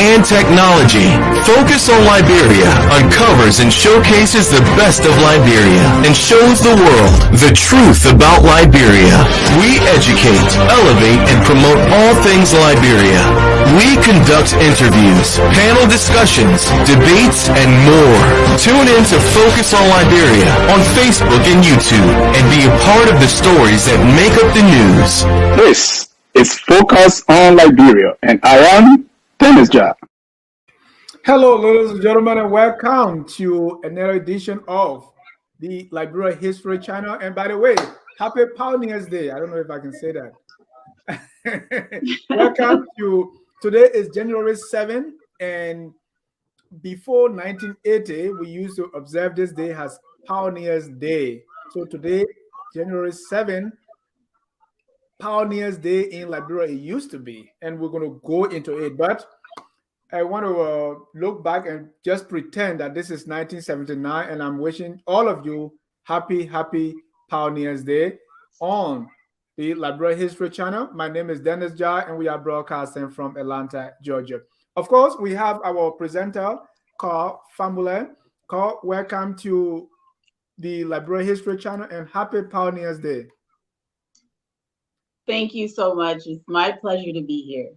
and technology. Focus on Liberia uncovers and showcases the best of Liberia and shows the world the truth about Liberia. We educate, elevate, and promote all things Liberia. We conduct interviews, panel discussions, debates, and more. Tune in to Focus on Liberia on Facebook and YouTube and be a part of the stories that make up the news. This is Focus on Liberia, and I am Dennis Jar. Hello, ladies and gentlemen, and welcome to another edition of the Liberia History Channel. And by the way, happy Pioneers Day. I don't know if I can say that. Welcome to, today is January 7th, and before 1980, we used to observe this day as Pioneers Day. So today, January 7th, Pioneers Day in Liberia, it used to be, and we're going to go into it. But I want to look back and just pretend that this is 1979, and I'm wishing all of you happy Pioneers Day on the Liberia History Channel. My name is Dennis Jar, and we are broadcasting from Atlanta, Georgia. Of course, we have our presenter, Carl Famule. Carl, welcome to the Liberia History Channel, and happy Pioneers Day. Thank you so much. It's my pleasure to be here.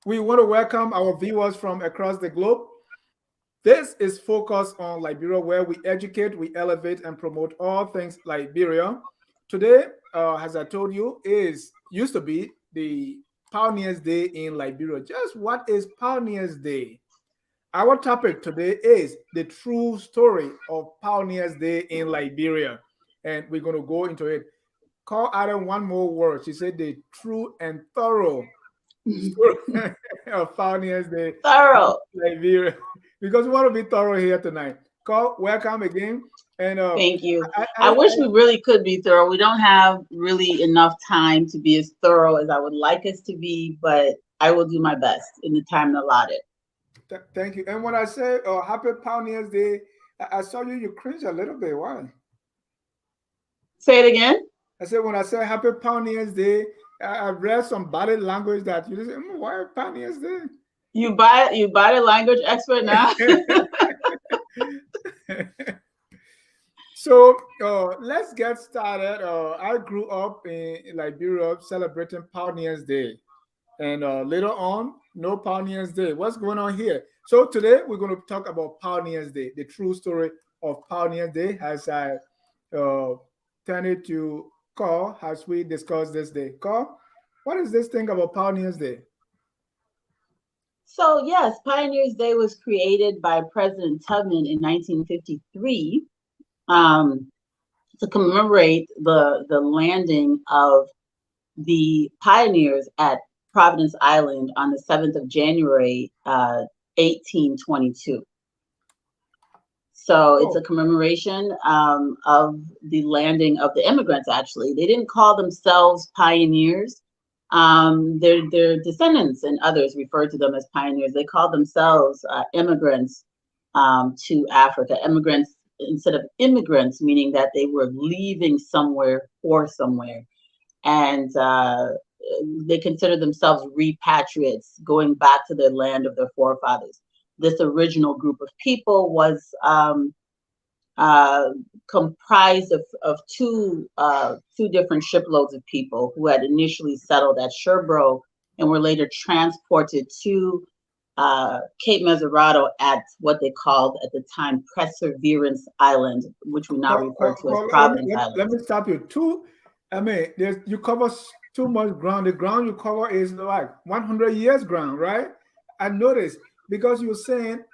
We want to welcome our viewers from across the globe. This is Focus on Liberia, where we educate, we elevate, and promote all things Liberia. Today, as I told you, used to be the Pioneers Day in Liberia. Just what is Pioneers Day? Our topic today is the true story of Pioneers Day in Liberia, and we're going to go into it. Call Adam one more word. She said the true and thorough story of Pioneers Day. Thorough. Liberia. Because we want to be thorough here tonight. Call, welcome again. And thank you. I wish we really could be thorough. We don't have really enough time to be as thorough as I would like us to be, but I will do my best in the time allotted. Thank you. And when I say happy Pioneers Day, I saw you cringe a little bit. Why? Say it again. I said, when I say happy Pioneers Day, I read some body language that you just say, why Pioneers Day? You body language expert now? So let's get started. I grew up in Liberia celebrating Pioneers Day. And later on, no Pioneers Day. What's going on here? So today we're going to talk about Pioneers Day, the true story of Pioneers Day, as I turn it to Carl as we discuss this day. Carl, what is this thing about Pioneers Day? So yes, Pioneers Day was created by President Tubman in 1953 to commemorate the landing of the pioneers at Providence Island on the 7th of January, 1822. So it's a commemoration of the landing of the immigrants, actually. They didn't call themselves pioneers. Their descendants and others referred to them as pioneers. They called themselves immigrants to Africa. Immigrants instead of immigrants, meaning that they were leaving somewhere for somewhere. And they considered themselves repatriates, going back to the land of their forefathers. This original group of people was comprised of two different shiploads of people who had initially settled at Sherbro and were later transported to Cape Mesurado at what they called at the time Perseverance Island, which we now refer to as Providence Island. Let me stop you. You cover too much ground. The ground you cover is like 100 years ground, right? I noticed. Because you're saying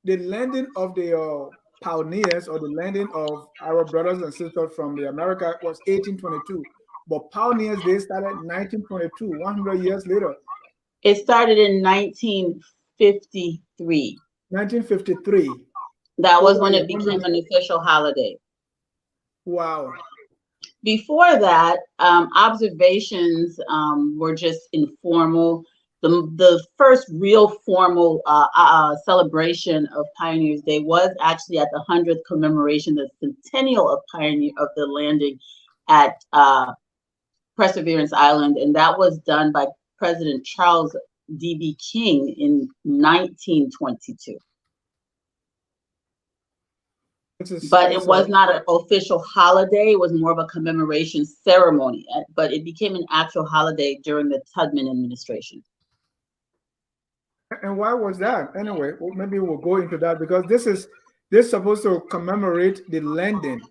the landing of the pioneers or the landing of our brothers and sisters from the America was 1822. But Pioneers Day started in 1922, 100 years later. It started in 1953. 1953. That was when it became an official holiday. Wow. Before that, observations were just informal. The first real formal celebration of Pioneers Day was actually at the 100th commemoration, the centennial of the landing at Perseverance Island, and that was done by President Charles Debunking in 1922. But it was not an official holiday. It was more of a commemoration ceremony, but it became an actual holiday during the Tubman administration. And why was that? Anyway, well, maybe we'll go into that, because this is supposed to commemorate the landing,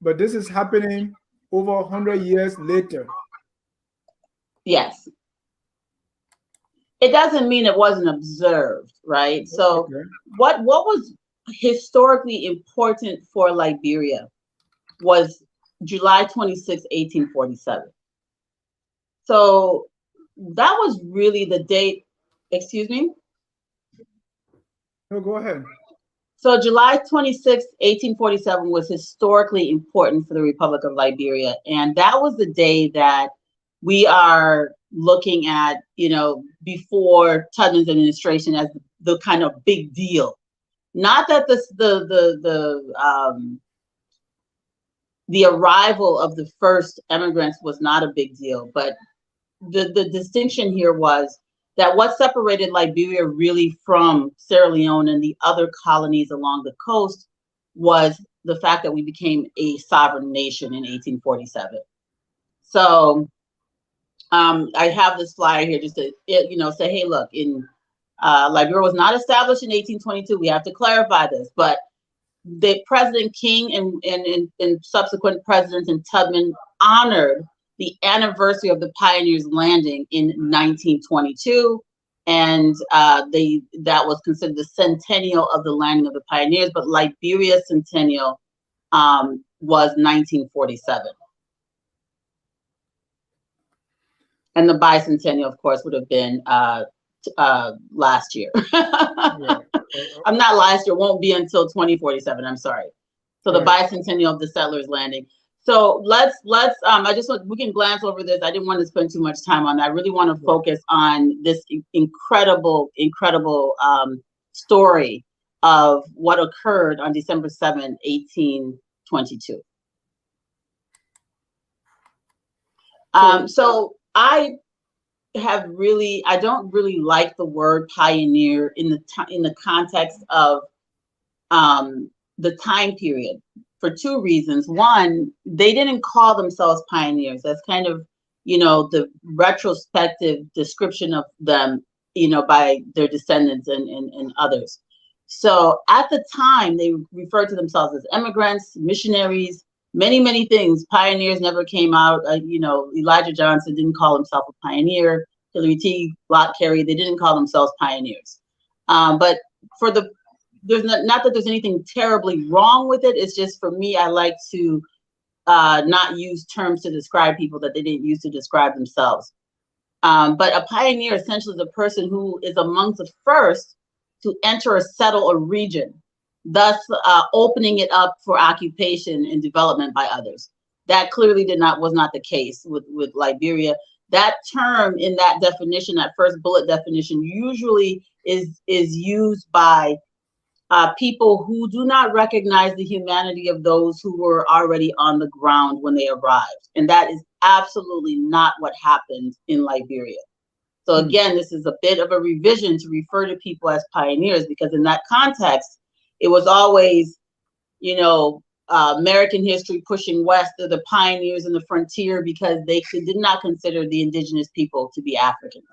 but this is happening over 100 years later. Yes. It doesn't mean it wasn't observed, right? So okay. What was historically important for Liberia was July 26, 1847. So that was really the date. Excuse me? No, go ahead. So July 26, 1847 was historically important for the Republic of Liberia. And that was the day that we are looking at, you know, before Tubman's administration as the kind of big deal. Not that the arrival of the first immigrants was not a big deal, but the distinction here was that what separated Liberia really from Sierra Leone and the other colonies along the coast was the fact that we became a sovereign nation in 1847. So I have this flyer here just to, you know, say, hey, look, Liberia was not established in 1822. We have to clarify this, but the President King and subsequent presidents in Tubman honored the anniversary of the pioneers' landing in 1922, and that was considered the centennial of the landing of the pioneers. But Liberia's centennial was 1947, and the bicentennial, of course, would have been last year. Yeah. I'm not last year. Won't be until 2047. I'm sorry. So the bicentennial of the settlers' landing. So let's we can glance over this. I didn't want to spend too much time on that. I really want to focus on this incredible story of what occurred on December 7, 1822. So I don't really like the word pioneer in the context of the time period, for two reasons. One, they didn't call themselves pioneers. That's kind of, you know, the retrospective description of them, you know, by their descendants and others. So at the time, they referred to themselves as immigrants, missionaries, many things. Pioneers never came out. You know, Elijah Johnson didn't call himself a pioneer. Hillary T. Lott Carey, they didn't call themselves pioneers. But for there's not that there's anything terribly wrong with it. It's just, for me, I like to not use terms to describe people that they didn't use to describe themselves. But a pioneer essentially is a person who is amongst the first to enter or settle a region, thus opening it up for occupation and development by others. That clearly was not the case with Liberia. That term in that definition, that first bullet definition, usually is used by people who do not recognize the humanity of those who were already on the ground when they arrived. And that is absolutely not what happened in Liberia. So again, this is a bit of a revision to refer to people as pioneers, because in that context, it was always, you know, American history pushing west, the pioneers in the frontier, because they did not consider the indigenous people to be Africans.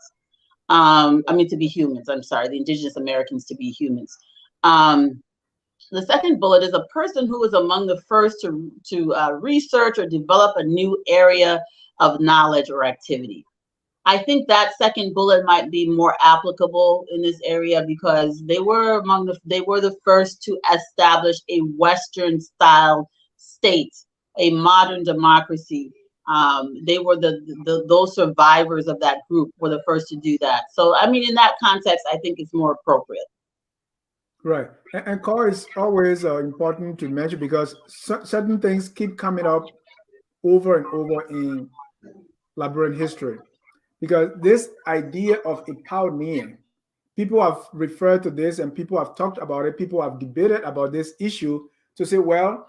To be humans. I'm sorry, the indigenous Americans to be humans. The second bullet is a person who was among the first to research or develop a new area of knowledge or activity. I think that second bullet might be more applicable in this area, because they were the first to establish a Western style state, a modern democracy. They were those survivors of that group were the first to do that. So, I mean, in that context, I think it's more appropriate. Right. And core is always important to mention, because certain things keep coming up over and over in Liberian history. Because this idea of a pioneer, people have referred to this and people have talked about it. People have debated about this issue to say, well,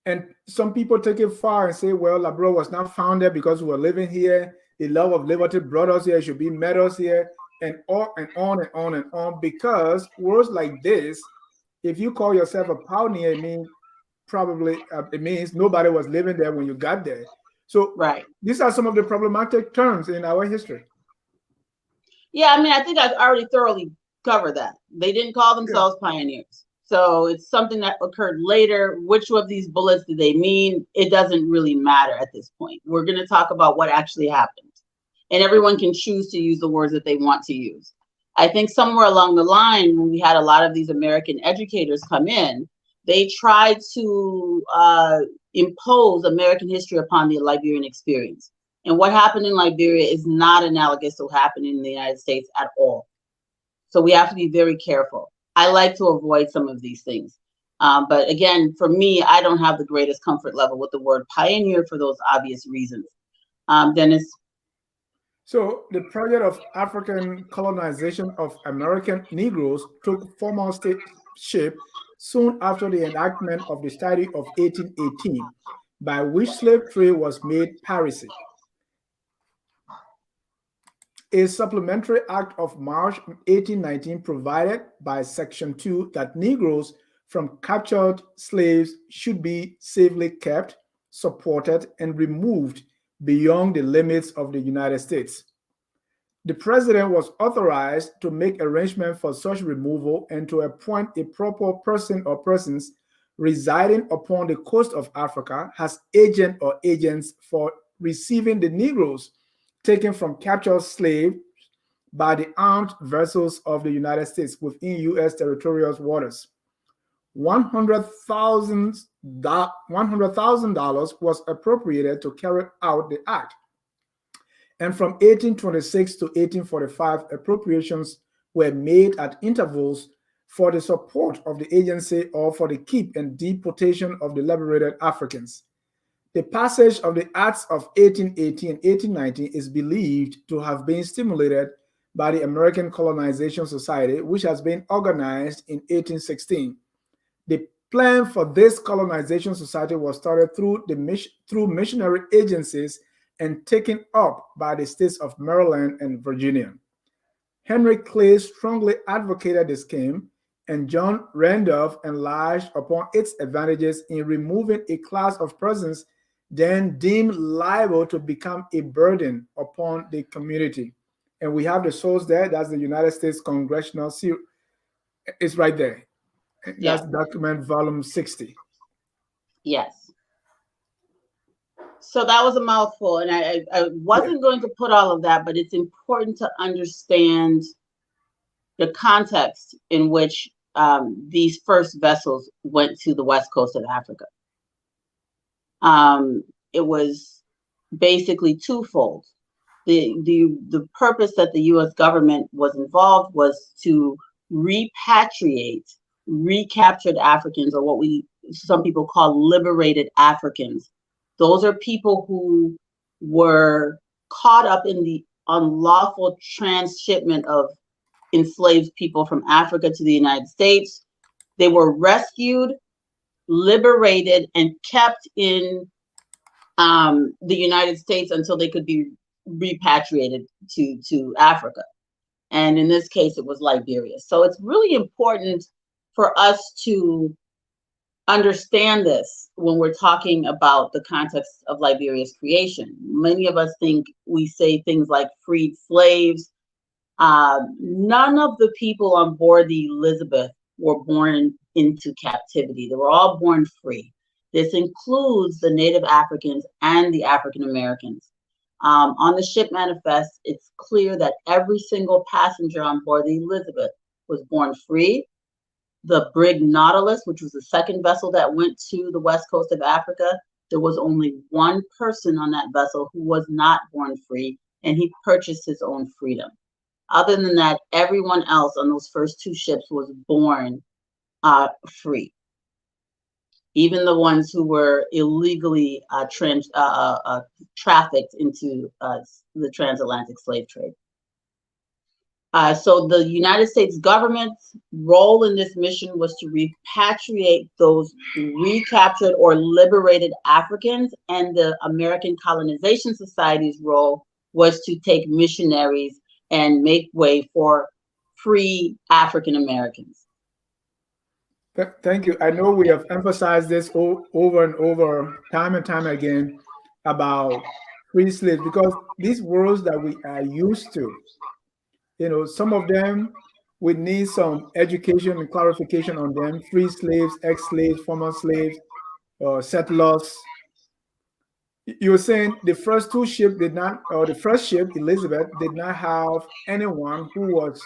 and some people take it far and say, well, Liberia was not founded because we were living here the love of liberty brought us here, should be met us here, and on and on and on and on. Because words like this, if you call yourself a pioneer, it means nobody was living there when you got there. So Right. These are some of the problematic terms in our history. Yeah, I mean, I think I've already thoroughly covered that. They didn't call themselves pioneers. So it's something that occurred later. Which of these bullets did they mean? It doesn't really matter at this point. We're going to talk about what actually happened. And everyone can choose to use the words that they want to use. I think somewhere along the line, when we had a lot of these American educators come in, they tried to impose American history upon the Liberian experience. And what happened in Liberia is not analogous to what happened in the United States at all. So we have to be very careful. I like to avoid some of these things. But again, for me, I don't have the greatest comfort level with the word pioneer for those obvious reasons. Dennis? So the project of African colonization of American Negroes took formal shape soon after the enactment of the Statute of 1818, by which slave trade was made piracy. A supplementary act of March 1819 provided by Section 2 that Negroes from captured slaves should be safely kept, supported, and removed beyond the limits of the United States. The president was authorized to make arrangements for such removal and to appoint a proper person or persons residing upon the coast of Africa as agent or agents for receiving the Negroes taken from captured slaves by the armed vessels of the United States within U.S. territorial waters. $100,000 was appropriated to carry out the act. And from 1826 to 1845, appropriations were made at intervals for the support of the agency or for the keep and deportation of the liberated Africans. The passage of the Acts of 1818 and 1819 is believed to have been stimulated by the American Colonization Society, which has been organized in 1816. The plan for this colonization society was started through missionary agencies and taken up by the states of Maryland and Virginia. Henry Clay strongly advocated the scheme, and John Randolph enlarged upon its advantages in removing a class of persons then deemed liable to become a burden upon the community. And we have the source there. That's the United States Congressional Seal. It's right there. Yeah. That's document volume 60. Yes. So that was a mouthful, and I wasn't going to put all of that, but it's important to understand the context in which these first vessels went to the west coast of Africa. It was basically twofold. The purpose that the U.S. government was involved was to repatriate recaptured Africans, or what some people call liberated Africans. Those are people who were caught up in the unlawful transshipment of enslaved people from Africa to the United States. They were rescued, liberated, and kept in the United States until they could be repatriated to Africa. And in this case, it was Liberia. So it's really important for us to understand this when we're talking about the context of Liberia's creation. Many of us think we say things like freed slaves. None of the people on board the Elizabeth were born into captivity. They were all born free. This includes the Native Africans and the African Americans. On the ship manifest, it's clear that every single passenger on board the Elizabeth was born free. The brig Nautilus, which was the second vessel that went to the west coast of Africa, there was only one person on that vessel who was not born free, and he purchased his own freedom. Other than that, everyone else on those first two ships was born free. Even the ones who were illegally trafficked into the transatlantic slave trade. So the United States government's role in this mission was to repatriate those recaptured or liberated Africans, and the American Colonization Society's role was to take missionaries and make way for free African Americans. Thank you. I know we have emphasized this over and over, time and time again, about free slaves, because these words that we are used to, some of them we need some education and clarification on them. Free slaves, ex-slaves, former slaves, settlers. You were saying the first two ships did not, or the first ship, Elizabeth, did not have anyone who was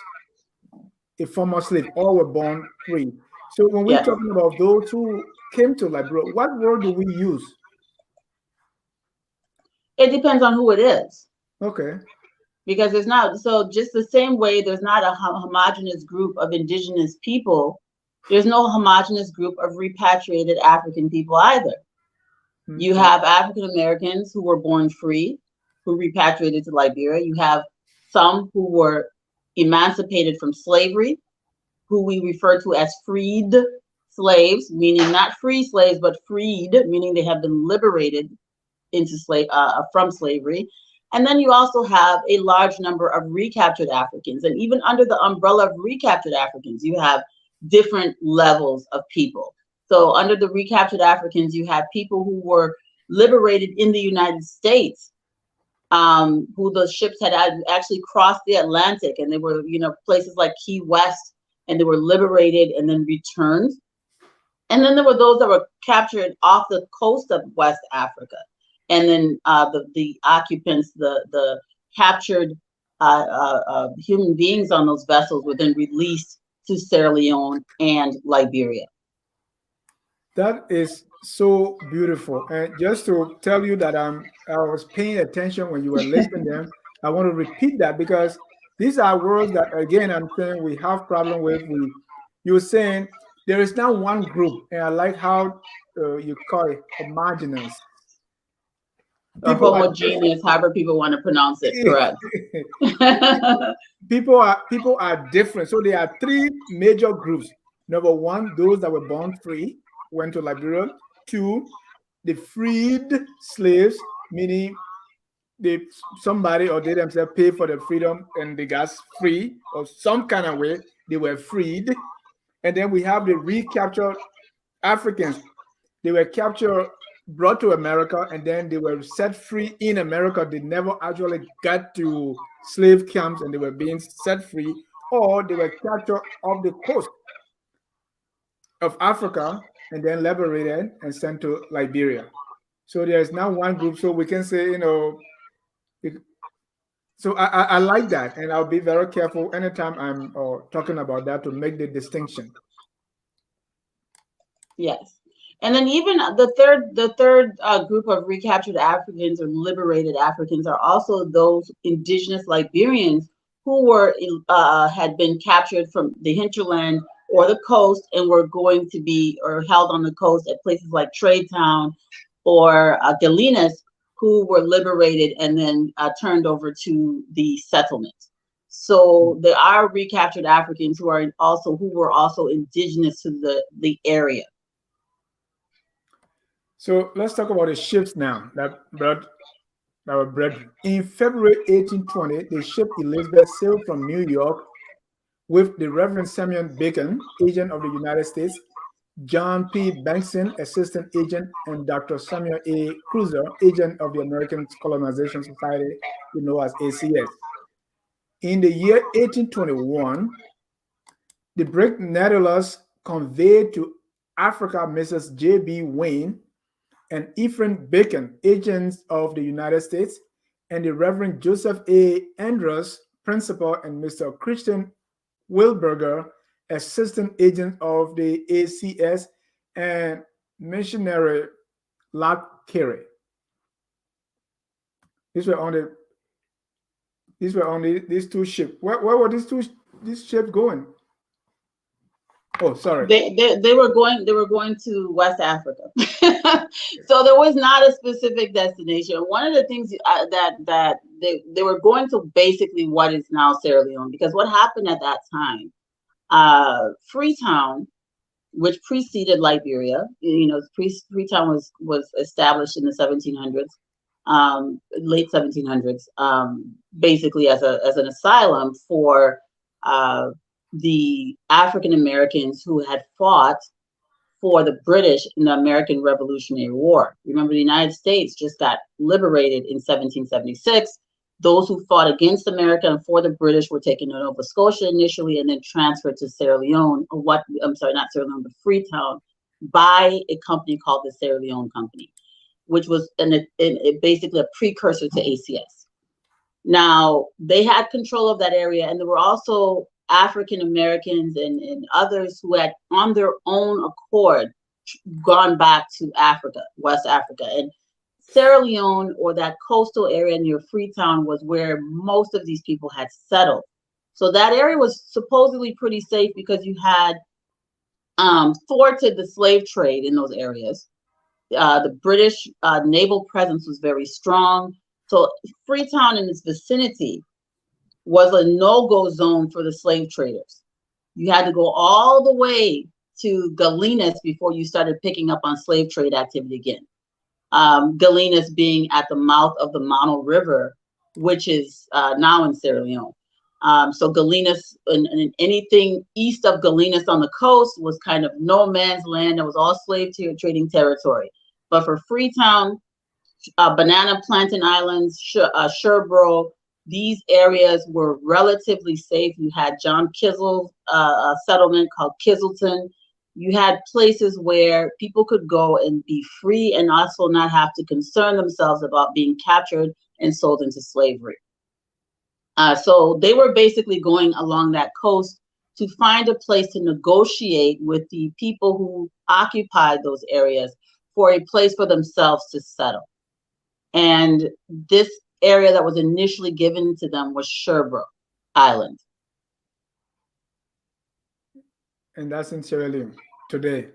a former slave. All were born free. So when we're talking about those who came to Liberia, what word do we use? It depends on who it is. Okay. Because there's not, so just the same way there's not a homogenous group of indigenous people, there's no homogenous group of repatriated African people either. Mm-hmm. You have African Americans who were born free, who repatriated to Liberia. You have some who were emancipated from slavery, who we refer to as freed slaves, meaning not free slaves, but freed, meaning they have been liberated into from slavery. And then you also have a large number of recaptured Africans. And even under the umbrella of recaptured Africans, you have different levels of people. So under the recaptured Africans, you have people who were liberated in the United States, who the ships had actually crossed the Atlantic, and they were, places like Key West, and they were liberated and then returned. And then there were those that were captured off the coast of West Africa. And then the occupants, the captured human beings on those vessels were then released to Sierra Leone and Liberia. That is so beautiful. And just to tell you that I was paying attention when you were listening to them, I want to repeat that, because these are words that, again, I'm saying we have problem with. You were saying there is now one group, and I like how you call it homogeneous. Homogeneous, however people want to pronounce it, correct. People are different. So there are three major groups. Number one, those that were born free, went to Liberia. Two, the freed slaves, meaning somebody or they themselves paid for the freedom and they got free, or some kind of way they were freed. And then we have the recaptured Africans. They were captured, brought to America, and then they were set free in America. They never actually got to slave camps and they were being set free, or they were captured off the coast of Africa and then liberated and sent to Liberia. So there's now one group. So we can say, so I like that, and I'll be very careful anytime I'm talking about that to make the distinction. Yes. And then even the third group of recaptured Africans or liberated Africans are also those indigenous Liberians who were had been captured from the hinterland or the coast and were going to be or held on the coast at places like Tradetown or Galenas, who were liberated and then turned over to the settlement. So there are recaptured Africans who were also indigenous to the area. So let's talk about the ships now that were bred. In February 1820, the ship Elizabeth sailed from New York with the Reverend Samuel Bacon, agent of the United States, John P. Bankson, assistant agent, and Dr. Samuel A. Cruiser, agent of the American Colonization Society, as ACS. In the year 1821, the brig Nautilus conveyed to Africa Mrs. J.B. Wayne and Ephraim Bacon, agents of the United States, and the Reverend Joseph A. Andrews, principal, and Mr. Christian Wilberger, assistant agent of the ACS, and missionary Lot Carey. These were only these two ships. Where were these ships going? Oh, sorry. They were going to West Africa. So there was not a specific destination. One of the things that they were going to basically what is now Sierra Leone, because what happened at that time, Freetown, which preceded Liberia, Freetown was established in the 1700s. late 1700s, basically as an asylum for the African Americans who had fought for the British in the American Revolutionary War. Remember, the United States just got liberated in 1776. Those who fought against America and for the British were taken to Nova Scotia initially and then transferred to Sierra Leone, or not Sierra Leone, but Freetown, by a company called the Sierra Leone Company, which was basically a precursor to ACS. Now, they had control of that area, and there were also African Americans and others who had, on their own accord, gone back to Africa, West Africa. And Sierra Leone, or that coastal area near Freetown, was where most of these people had settled. So that area was supposedly pretty safe because you had thwarted the slave trade in those areas. The British naval presence was very strong. So Freetown and its vicinity was a no-go zone for the slave traders. You had to go all the way to Gallinas before you started picking up on slave trade activity again. Gallinas being at the mouth of the Mono River, which is now in Sierra Leone. So Gallinas and anything east of Gallinas on the coast was kind of no man's land. It was all slave trading territory. But for Freetown, Banana Plantain Islands, Sherbro, these areas were relatively safe. You had John Kizzle's settlement called Kizzleton. You had places where people could go and be free and also not have to concern themselves about being captured and sold into slavery. So they were basically going along that coast to find a place to negotiate with the people who occupied those areas for a place for themselves to settle. And this area that was initially given to them was Sherbro Island. And that's in Sierra Leone today.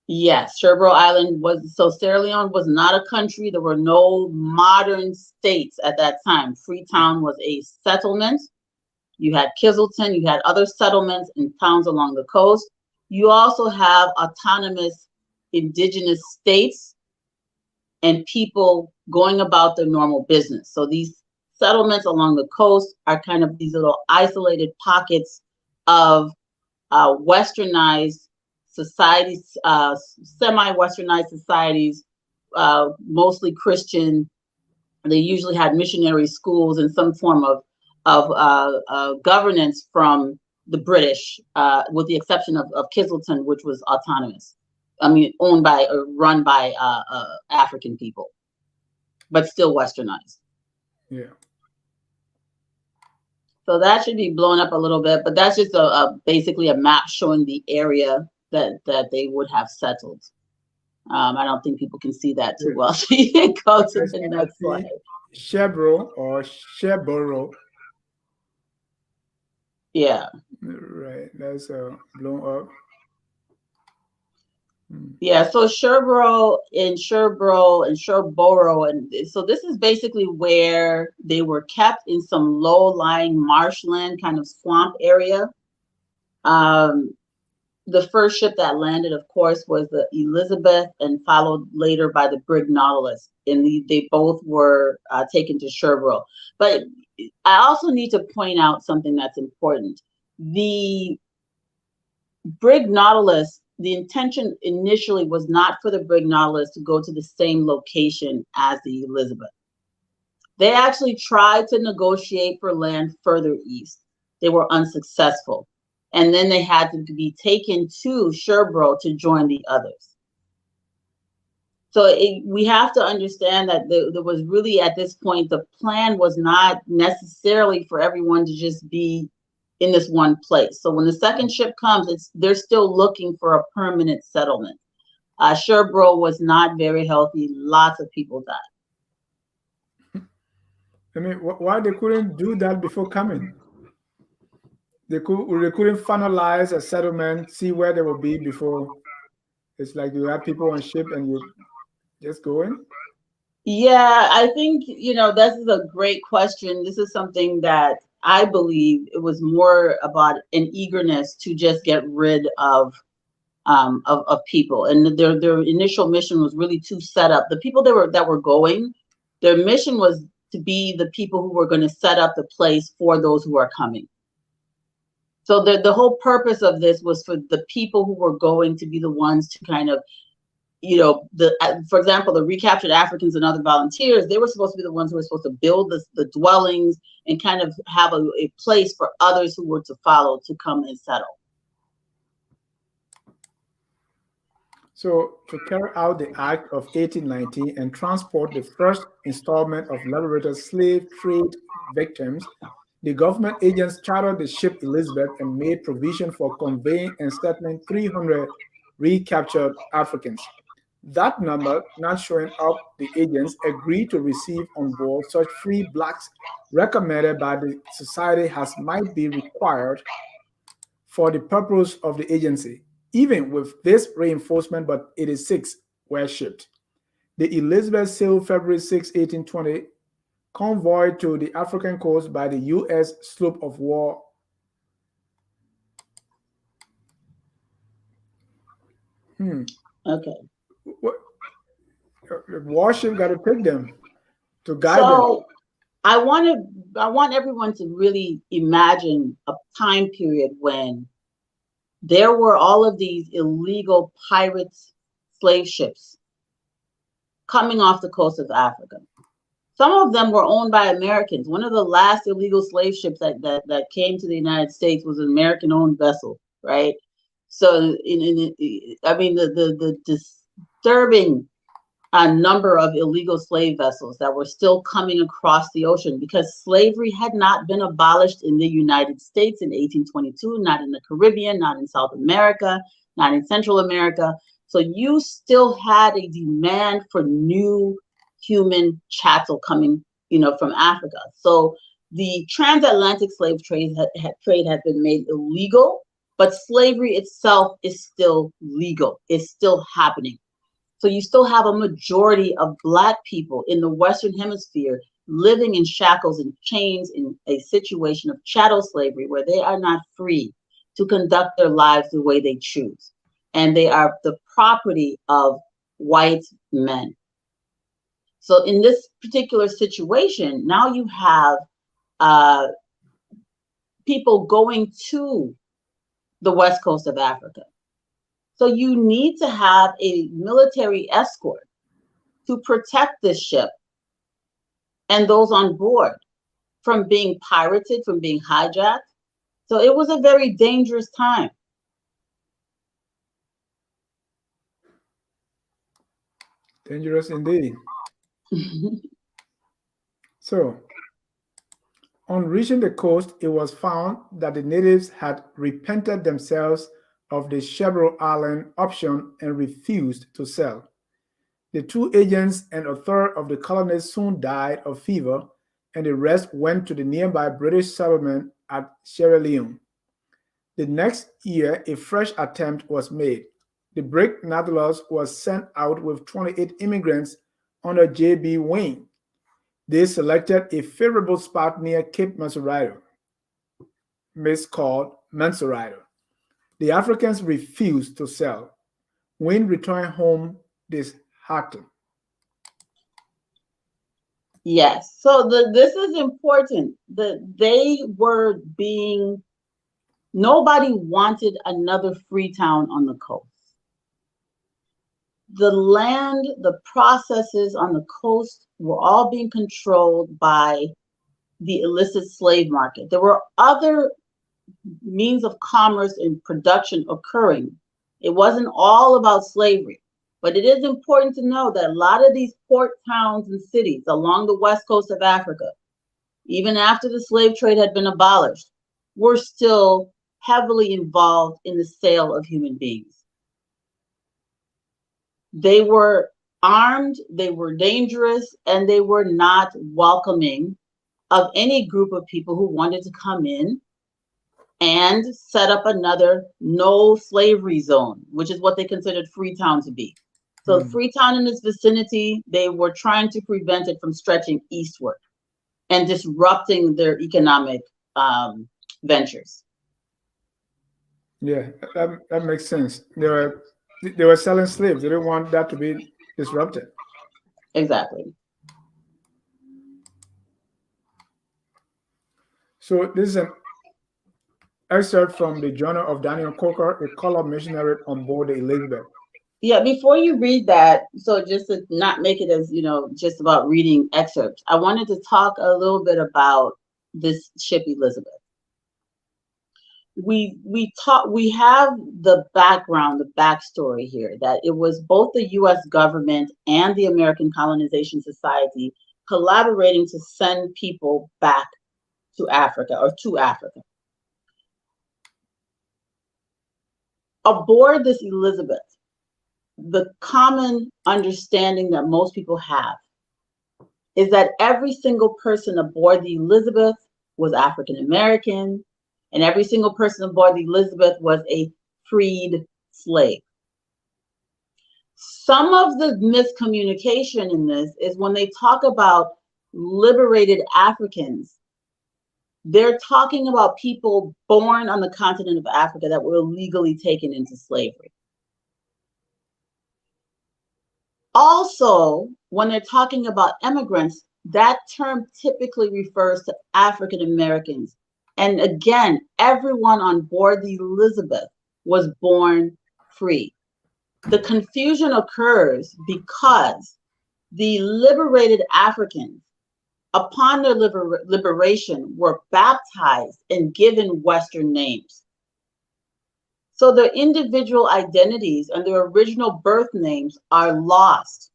Yes, Sherbro Island was, so Sierra Leone was not a country. There were no modern states at that time. Freetown was a settlement. You had Kizzleton, you had other settlements and towns along the coast. You also have autonomous indigenous states and people going about their normal business. So these settlements along the coast are kind of these little isolated pockets of westernized societies, semi-westernized societies, mostly Christian. They usually had missionary schools and some form of governance from the British, with the exception of Kizzleton, which was autonomous. I mean, owned by or run by African people, but still westernized. Yeah. So that should be blown up a little bit, but that's just basically a map showing the area that they would have settled. I don't think people can see that too well, so you can go to the next slide. Sherbro or Sherboro. Yeah. Right. That's blown up. Yeah, so Sherbro and Sherboro, and so this is basically where they were kept in some low-lying marshland, kind of swamp area. The first ship that landed, of course, was the Elizabeth, and followed later by the brig Nautilus, and they both were taken to Sherbro. But I also need to point out something that's important. The brig Nautilus, the intention initially was not for the brig Nautilus to go to the same location as the Elizabeth. They actually tried to negotiate for land further east. They were unsuccessful. And then they had to be taken to Sherbro to join the others. So we have to understand that there was really, at this point, the plan was not necessarily for everyone to just be in this one place. So when the second ship comes, they're still looking for a permanent settlement. Sherbro was not very healthy. Lots of people died. I mean, why they couldn't do that before coming? They couldn't finalize a settlement, see where they will be before. It's like you have people on ship and you just go in. Yeah, I think, this is a great question. This is something that I believe it was more about an eagerness to just get rid of people, and their initial mission was really to set up the people that were going Their mission was to be the people who were going to set up the place for those who are coming. So the whole purpose of this was for the people who were going to be the ones to kind of, for example, the recaptured Africans and other volunteers, they were supposed to be the ones who were supposed to build the dwellings and kind of have a place for others who were to follow to come and settle. So to carry out the Act of 1819 and transport the first installment of liberated slave trade victims, the government agents chartered the ship Elizabeth and made provision for conveying and settling 300 recaptured Africans. That number not showing up, the agents agreed to receive on board such free blacks recommended by the society as might be required for the purpose of the agency. Even with this reinforcement, but 86 were shipped. The Elizabeth sailed February 6, 1820, convoyed to the African coast by the U.S. sloop of war Okay. What the warship got to take them to guide them. So I want everyone to really imagine a time period when there were all of these illegal pirate slave ships coming off the coast of Africa. Some of them were owned by Americans. One of the last illegal slave ships that came to the United States was an American-owned vessel, right? So, the disturbing number of illegal slave vessels that were still coming across the ocean, because slavery had not been abolished in the United States in 1822, not in the Caribbean, not in South America, not in Central America. So you still had a demand for new human chattel coming, from Africa. So the transatlantic slave trade had been made illegal, but slavery itself is still legal. It's still happening. So you still have a majority of Black people in the Western Hemisphere living in shackles and chains in a situation of chattel slavery where they are not free to conduct their lives the way they choose. And they are the property of white men. So in this particular situation, now you have people going to the west coast of Africa. So you need to have a military escort to protect this ship and those on board from being pirated, from being hijacked. So it was a very dangerous time. Dangerous indeed. So, on reaching the coast, it was found that the natives had repented themselves of the Liberia Island option and refused to sell. The two agents and a third of the colonists soon died of fever, and the rest went to the nearby British settlement at Sierra Leone. The next year, a fresh attempt was made. The brig Nautilus was sent out with 28 immigrants under J.B. Wayne. They selected a favorable spot near Cape Menserito, miscalled Menserito. The Africans refused to sell. Wayne returned home disheartened. Yes, so this is important. Nobody wanted another Freetown on the coast. The land, the processes on the coast were all being controlled by the illicit slave market. There were other means of commerce and production occurring. It wasn't all about slavery, but it is important to know that a lot of these port towns and cities along the west coast of Africa, even after the slave trade had been abolished, were still heavily involved in the sale of human beings. They were armed, they were dangerous, and they were not welcoming of any group of people who wanted to come in and set up another no slavery zone, which is what they considered Freetown to be. So Freetown and its vicinity, they were trying to prevent it from stretching eastward and disrupting their economic ventures. Yeah, that makes sense. They were selling slaves. They didn't want that to be disrupted. Exactly. So this is an excerpt from the Journal of Daniel Coker, a colored missionary on board the Elizabeth. Yeah, before you read that, so just to not make it as, just about reading excerpts, I wanted to talk a little bit about this ship Elizabeth. We have the background, the backstory here, that it was both the US government and the American Colonization Society collaborating to send people back to Africa or to Africa. Aboard this Elizabeth, the common understanding that most people have is that every single person aboard the Elizabeth was African American, and every single person aboard the Elizabeth was a freed slave. Some of the miscommunication in this is when they talk about liberated Africans, they're talking about people born on the continent of Africa that were illegally taken into slavery. Also, when they're talking about immigrants, that term typically refers to African Americans. And again, everyone on board the Elizabeth was born free. The confusion occurs because the liberated Africans, upon their liberation, were baptized and given Western names. So their individual identities and their original birth names are lost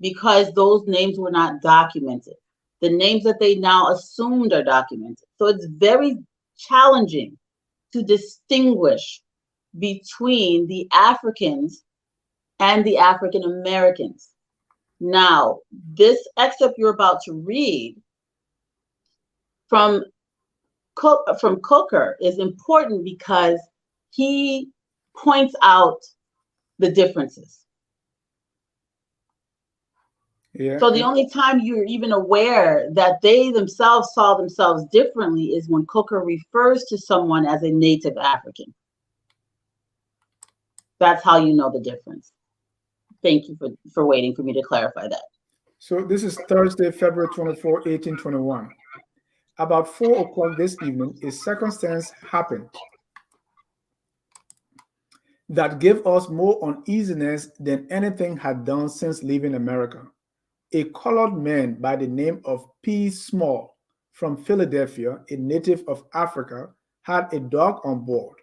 because those names were not documented. The names that they now assumed are documented. So it's very challenging to distinguish between the Africans and the African Americans. Now, this excerpt you're about to read from Coker is important because he points out the differences. Yeah. So the only time you're even aware that they themselves saw themselves differently is when Coker refers to someone as a native African. That's how you know the difference. Thank you for waiting for me to clarify that. So this is Thursday, February 24, 1821. About 4 o'clock this evening, a circumstance happened that gave us more uneasiness than anything had done since leaving America. A colored man by the name of P. Small from Philadelphia, a native of Africa, had a dog on board.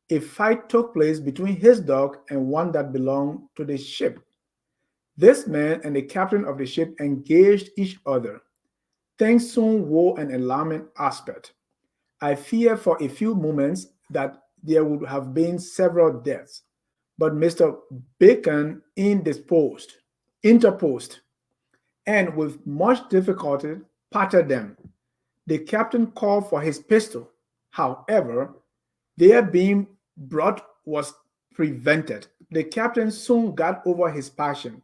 A fight took place between his dog and one that belonged to the ship. This man and the captain of the ship engaged each other. Things soon wore an alarming aspect. I feared for a few moments that there would have been several deaths, but Mr. Bacon interposed, and with much difficulty parted them. The captain called for his pistol. However, their being brought was prevented. The captain soon got over his passion.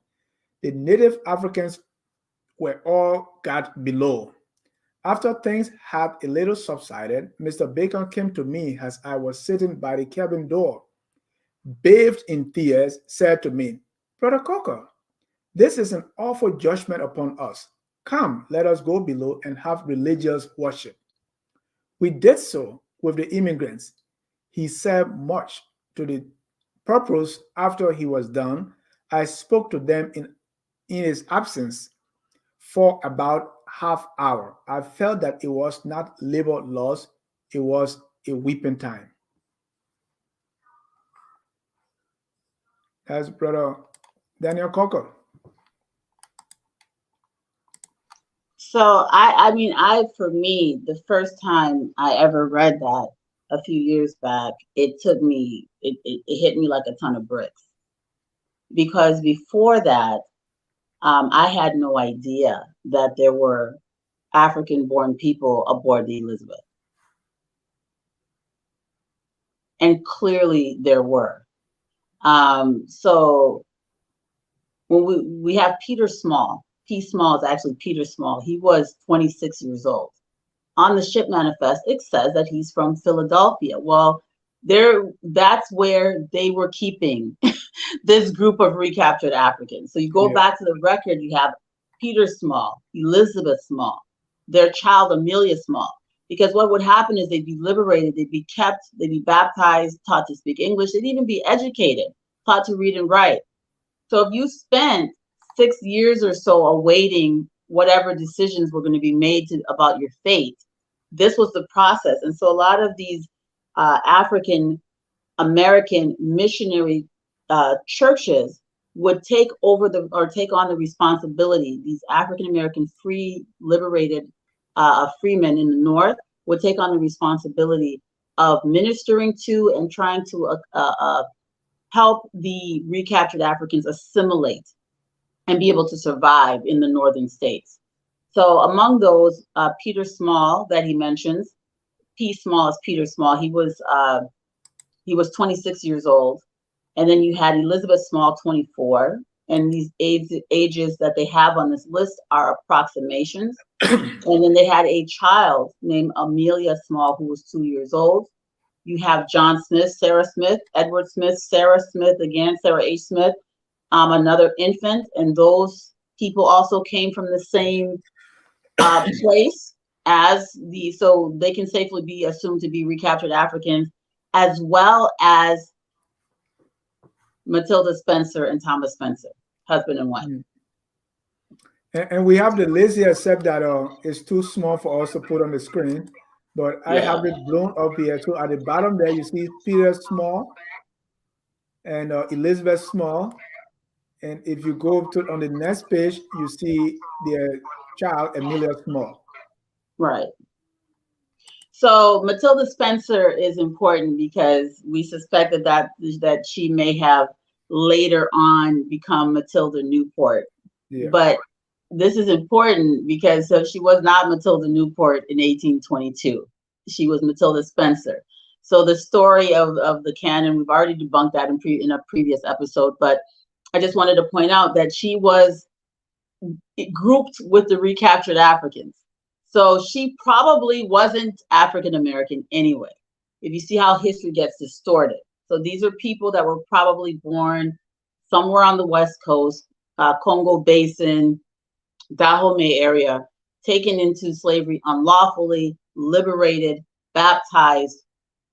The native Africans were all got below. After things had a little subsided, Mr. Bacon came to me as I was sitting by the cabin door. Bathed in tears, said to me, "Brother Coker, this is an awful judgment upon us. Come, let us go below and have religious worship." We did so with the immigrants. He said much to the purpose. After he was done, I spoke to them in his absence for about half hour. I felt that it was not labor loss, it was a weeping time. That's Brother Daniel Coker. So for me, the first time I ever read that a few years back, it hit me like a ton of bricks. Because before that, I had no idea that there were African-born people aboard the Elizabeth. And clearly there were. So when we have Peter Small, P. Small is actually Peter Small. He was 26 years old. On the ship manifest, it says that he's from Philadelphia. Well, that's where they were keeping this group of recaptured Africans. So you go back to the record, you have Peter Small, Elizabeth Small. their child Amelia Small. Because what would happen is they'd be liberated, they'd be kept, they'd be baptized, taught to speak English, they'd even be educated, taught to read and write. So if you spent 6 years or so awaiting whatever decisions were going to be made about your fate, this was the process. And so a lot of these African American missionary churches would take on the responsibility. These African American free liberated freemen in the North would take on the responsibility of ministering to and trying to help the recaptured Africans assimilate and be able to survive in the northern states. So among those, Peter Small that he mentions, P. Small is Peter Small. He was 26 years old. And then you had Elizabeth Small, 24. And these ages that they have on this list are approximations. And then they had a child named Amelia Small, who was 2 years old. You have John Smith, Sarah Smith, Edward Smith, Sarah Smith again, Sarah H. Smith, another infant. And those people also came from the same place as so they can safely be assumed to be recaptured Africans, as well as Matilda Spencer and Thomas Spencer, husband and wife. And we have the list here, except that it's too small for us to put on the screen. But I have it blown up here. So at the bottom there, you see Peter Small and Elizabeth Small. And if you go to on the next page, you see their child, Amelia Small. Right. So Matilda Spencer is important because we suspect that she may have later on become Matilda Newport. Yeah. But this is important because she was not Matilda Newport in 1822. She was Matilda Spencer. So the story of the canon, we've already debunked that in a previous episode, but I just wanted to point out that she was grouped with the recaptured Africans. So she probably wasn't African American anyway, if you see how history gets distorted. So these are people that were probably born somewhere on the West Coast, Congo Basin, Dahomey area, taken into slavery unlawfully, liberated, baptized,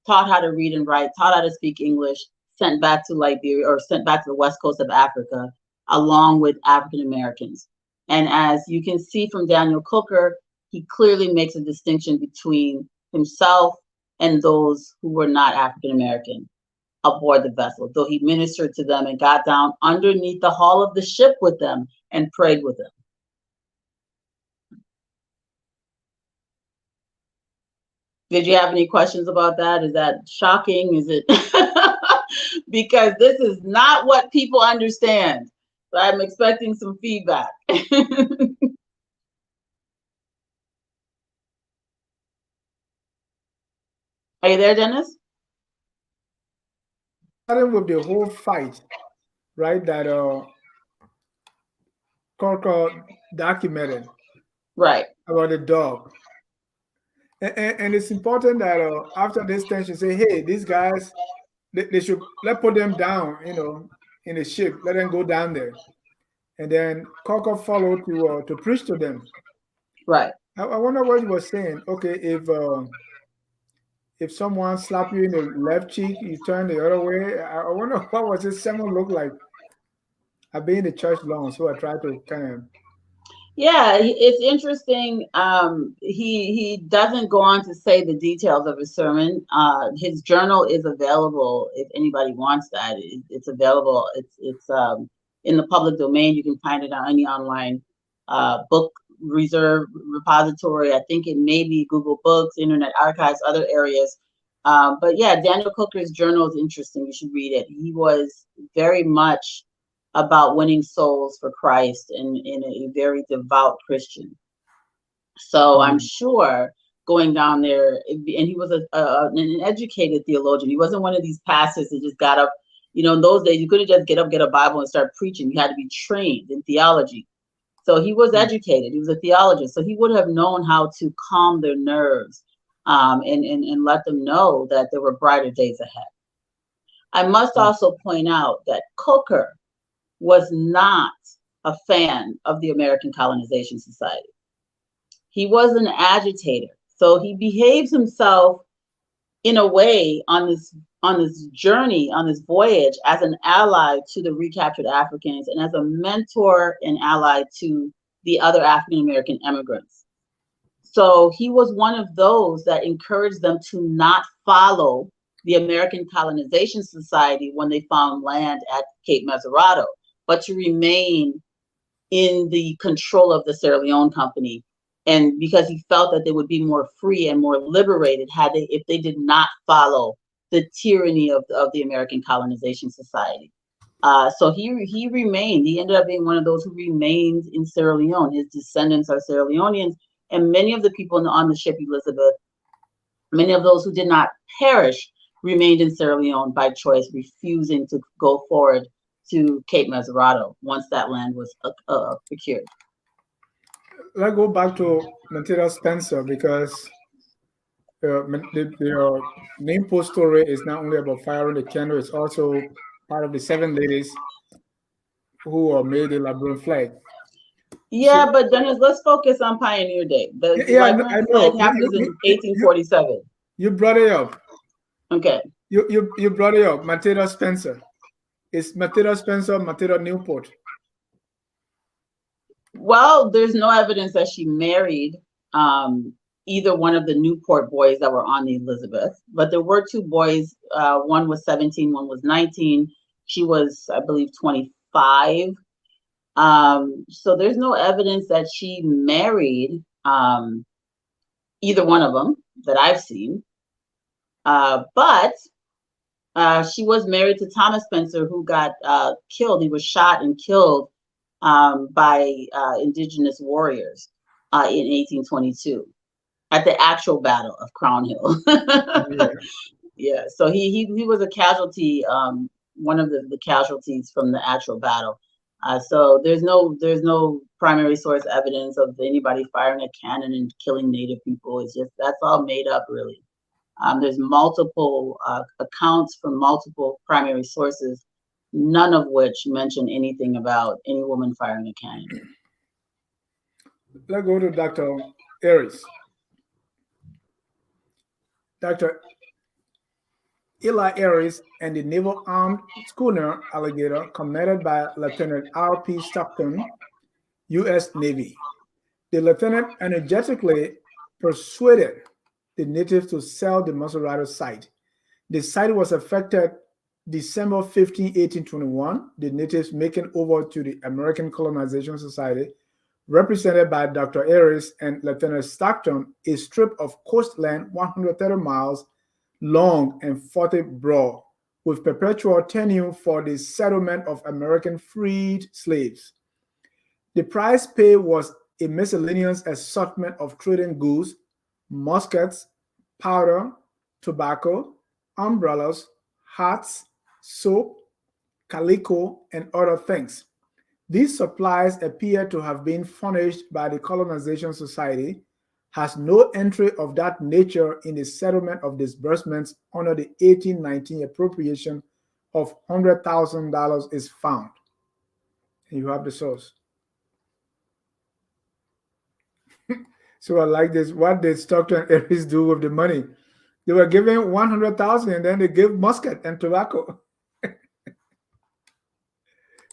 taught how to read and write, taught how to speak English, sent back to Liberia or sent back to the West Coast of Africa, along with African Americans. And as you can see from Daniel Cooker, he clearly makes a distinction between himself and those who were not African American aboard the vessel, though he ministered to them and got down underneath the hull of the ship with them and prayed with them. Did you have any questions about that? Is that shocking? Is it? Because this is not what people understand. So I'm expecting some feedback. Are you there, Dennis? Starting with the whole fight, right, that Corker documented, right, about the dog. And it's important that after this tension, say, hey, these guys, they should put them down, in the ship, let them go down there. And then Corker followed to preach to them. Right. I wonder what he was saying. Okay, if someone slap you in the left cheek, you turn the other way. I wonder what was his sermon look like. I've been in the church long, so I try to kind of. Yeah, it's interesting. He doesn't go on to say the details of his sermon. His journal is available if anybody wants that. It's available. It's in the public domain. You can find it on any online book reserve repository. I think it may be Google Books, Internet Archives, other areas. But yeah, Daniel Cooker's journal is interesting. You should read it. He was very much about winning souls for Christ and a very devout Christian. So I'm sure going down there, and he was an educated theologian. He wasn't one of these pastors that just got up. In those days, you couldn't just get up, get a Bible, and start preaching. You had to be trained in theology. So he was educated. He was a theologist. So he would have known how to calm their nerves and let them know that there were brighter days ahead. I must also point out that Cooker was not a fan of the American Colonization Society. He was an agitator. So he behaves himself in a way on this journey, on this voyage, as an ally to the recaptured Africans and as a mentor and ally to the other African American immigrants. So he was one of those that encouraged them to not follow the American Colonization Society when they found land at Cape Mesurado, but to remain in the control of the Sierra Leone Company. And because he felt that they would be more free and more liberated if they did not follow the tyranny of the American Colonization Society. So he remained. He ended up being one of those who remained in Sierra Leone. His descendants are Sierra Leoneans, and many of the people on the ship Elizabeth, many of those who did not perish, remained in Sierra Leone by choice, refusing to go forward to Cape Mesurado once that land was procured. Let's go back to Matilda Spencer, because the name post story is not only about firing the candle, it's also part of the 7 ladies who made the Liberian flag. Yeah, but Dennis, let's focus on Pioneer Day. The Liberian flag happens in 1847. You brought it up. Okay. You brought it up. Matilda Spencer. It's Matilda Spencer, Matilda Newport. Well, there's no evidence that she married either one of the Newport boys that were on the Elizabeth, but there were 2 boys. One was 17, one was 19. She was, I believe, 25. So there's no evidence that she married either one of them that I've seen. But she was married to Thomas Spencer, who got killed. He was shot and killed by indigenous warriors in 1822 at the actual battle of Crown Hill. Yeah, so he was a casualty, one of the casualties from the actual battle. So there's no primary source evidence of anybody firing a cannon and killing Native people. It's just, that's all made up, really. There's multiple accounts from multiple primary sources, none of which mention anything about any woman firing a cannon. Let's go to Dr. Aries. Dr. Eli Aries and the naval armed schooner Alligator, commanded by Lieutenant R.P. Stockton, U.S. Navy. The lieutenant energetically persuaded the natives to sell the Mesurado site. The site was affected December 15, 1821, the natives making over to the American Colonization Society, represented by Dr. Aries and Lieutenant Stockton, a strip of coastland 130 miles long and 40 broad, with perpetual tenure for the settlement of American freed slaves. The price paid was a miscellaneous assortment of trading goods, muskets, powder, tobacco, umbrellas, hats, soap, calico, and other things. These supplies appear to have been furnished by the Colonization Society, has no entry of that nature in the settlement of disbursements under the 1819 appropriation of $100,000 is found. And you have the source. So I like this. What did Stockton and Aries do with the money? They were given $100,000 and then they give musket and tobacco.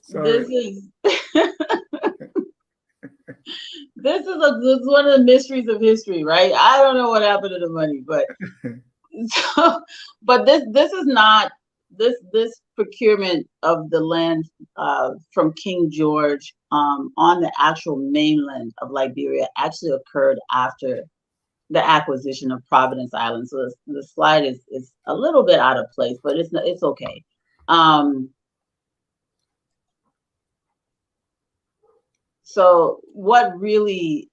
This is this is one of the mysteries of history, right? I don't know what happened to the money, but this is not this procurement of the land from King George on the actual mainland of Liberia actually occurred after the acquisition of Providence Island. So the slide is a little bit out of place, but it's okay. So what really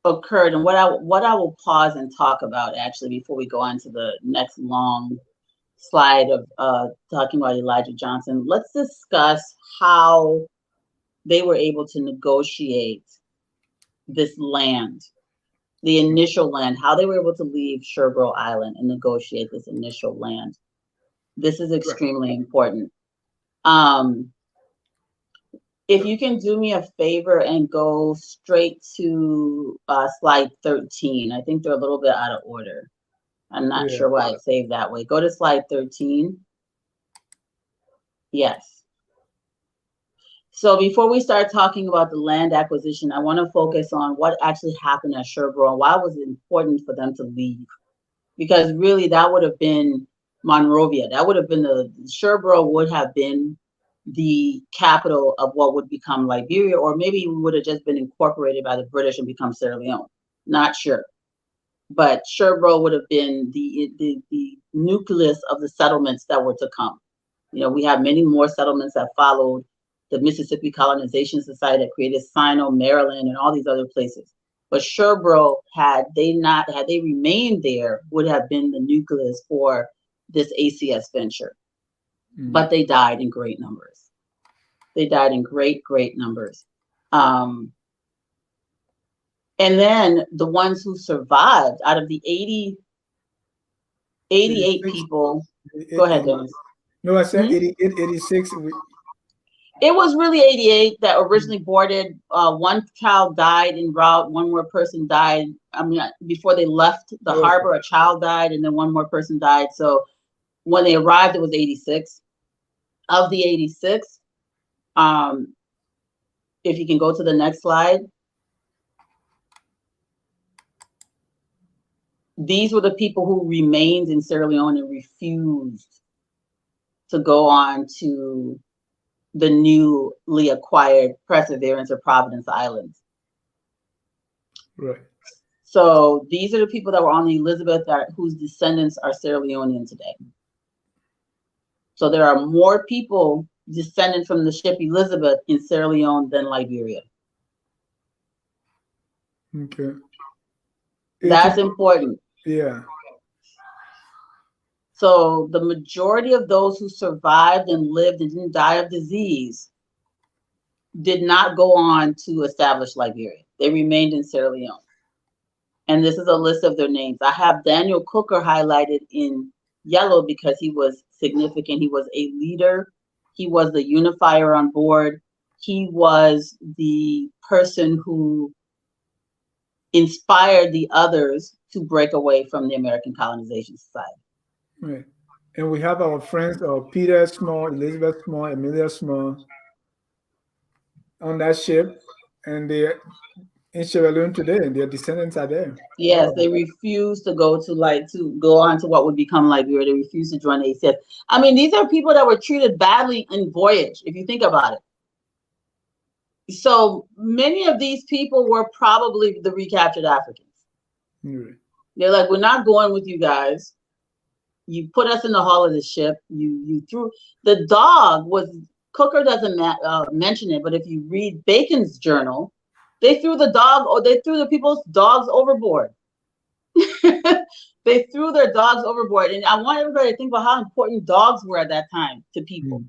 occurred, and what I will pause and talk about actually before we go on to the next long slide of talking about Elijah Johnson, let's discuss how they were able to negotiate this land, the initial land, how they were able to leave Sherbro Island and negotiate this initial land. This is extremely important. If you can do me a favor and go straight to slide 13. I think they're a little bit out of order. I'm not sure why it's saved that way. Go to slide 13. Yes. So before we start talking about the land acquisition, I want to focus on what actually happened at Sherbrooke and why was it important for them to leave? Because really that would have been Monrovia. That would have been Sherbrooke would have been the capital of what would become Liberia, or maybe it would have just been incorporated by the British and become Sierra Leone. Not sure. But Sherbrooke would have been the nucleus of the settlements that were to come. You know, we have many more settlements that followed the Mississippi Colonization Society that created Sino, Maryland, and all these other places. But Sherbrooke, had they remained there, would have been the nucleus for this ACS venture. But they died in great numbers. They died in great numbers. And then the ones who survived, out of the 88 people, go ahead, Dennis. No, I said 88, 86. It was really 88 that originally boarded. One child died en route. One more person died. I mean, before they left the harbor, a child died, and then one more person died. So when they arrived, it was 86. Of the 86, if you can go to the next slide. These were the people who remained in Sierra Leone and refused to go on to the newly acquired Perseverance or Providence Island. Right. So these are the people that were on the Elizabeth whose descendants are Sierra Leonean today. So there are more people descended from the ship Elizabeth in Sierra Leone than Liberia. Okay. That's important. Yeah. So the majority of those who survived and lived and didn't die of disease did not go on to establish Liberia. They remained in Sierra Leone. And this is a list of their names. I have Daniel Cooker highlighted in yellow because he was significant. He was a leader. He was the unifier on board. He was the person who inspired the others to break away from the American Colonization Society. Right. And we have our friends Peter Small, Elizabeth Small, Amelia Small on that ship, and they're in Sierra Leone today, and their descendants are there. Yes, they refused to go on to what would become Liberia. They refused to join the ACS. I mean, these are people that were treated badly in Voyage, if you think about it. So many of these people were probably the recaptured Africans. Right. They're like, we're not going with you guys. You put us in the hull of the ship. You threw the dog was Cooker doesn't mention it, but if you read Bacon's journal, they threw the people's dogs overboard. They threw their dogs overboard, and I want everybody to think about how important dogs were at that time to people.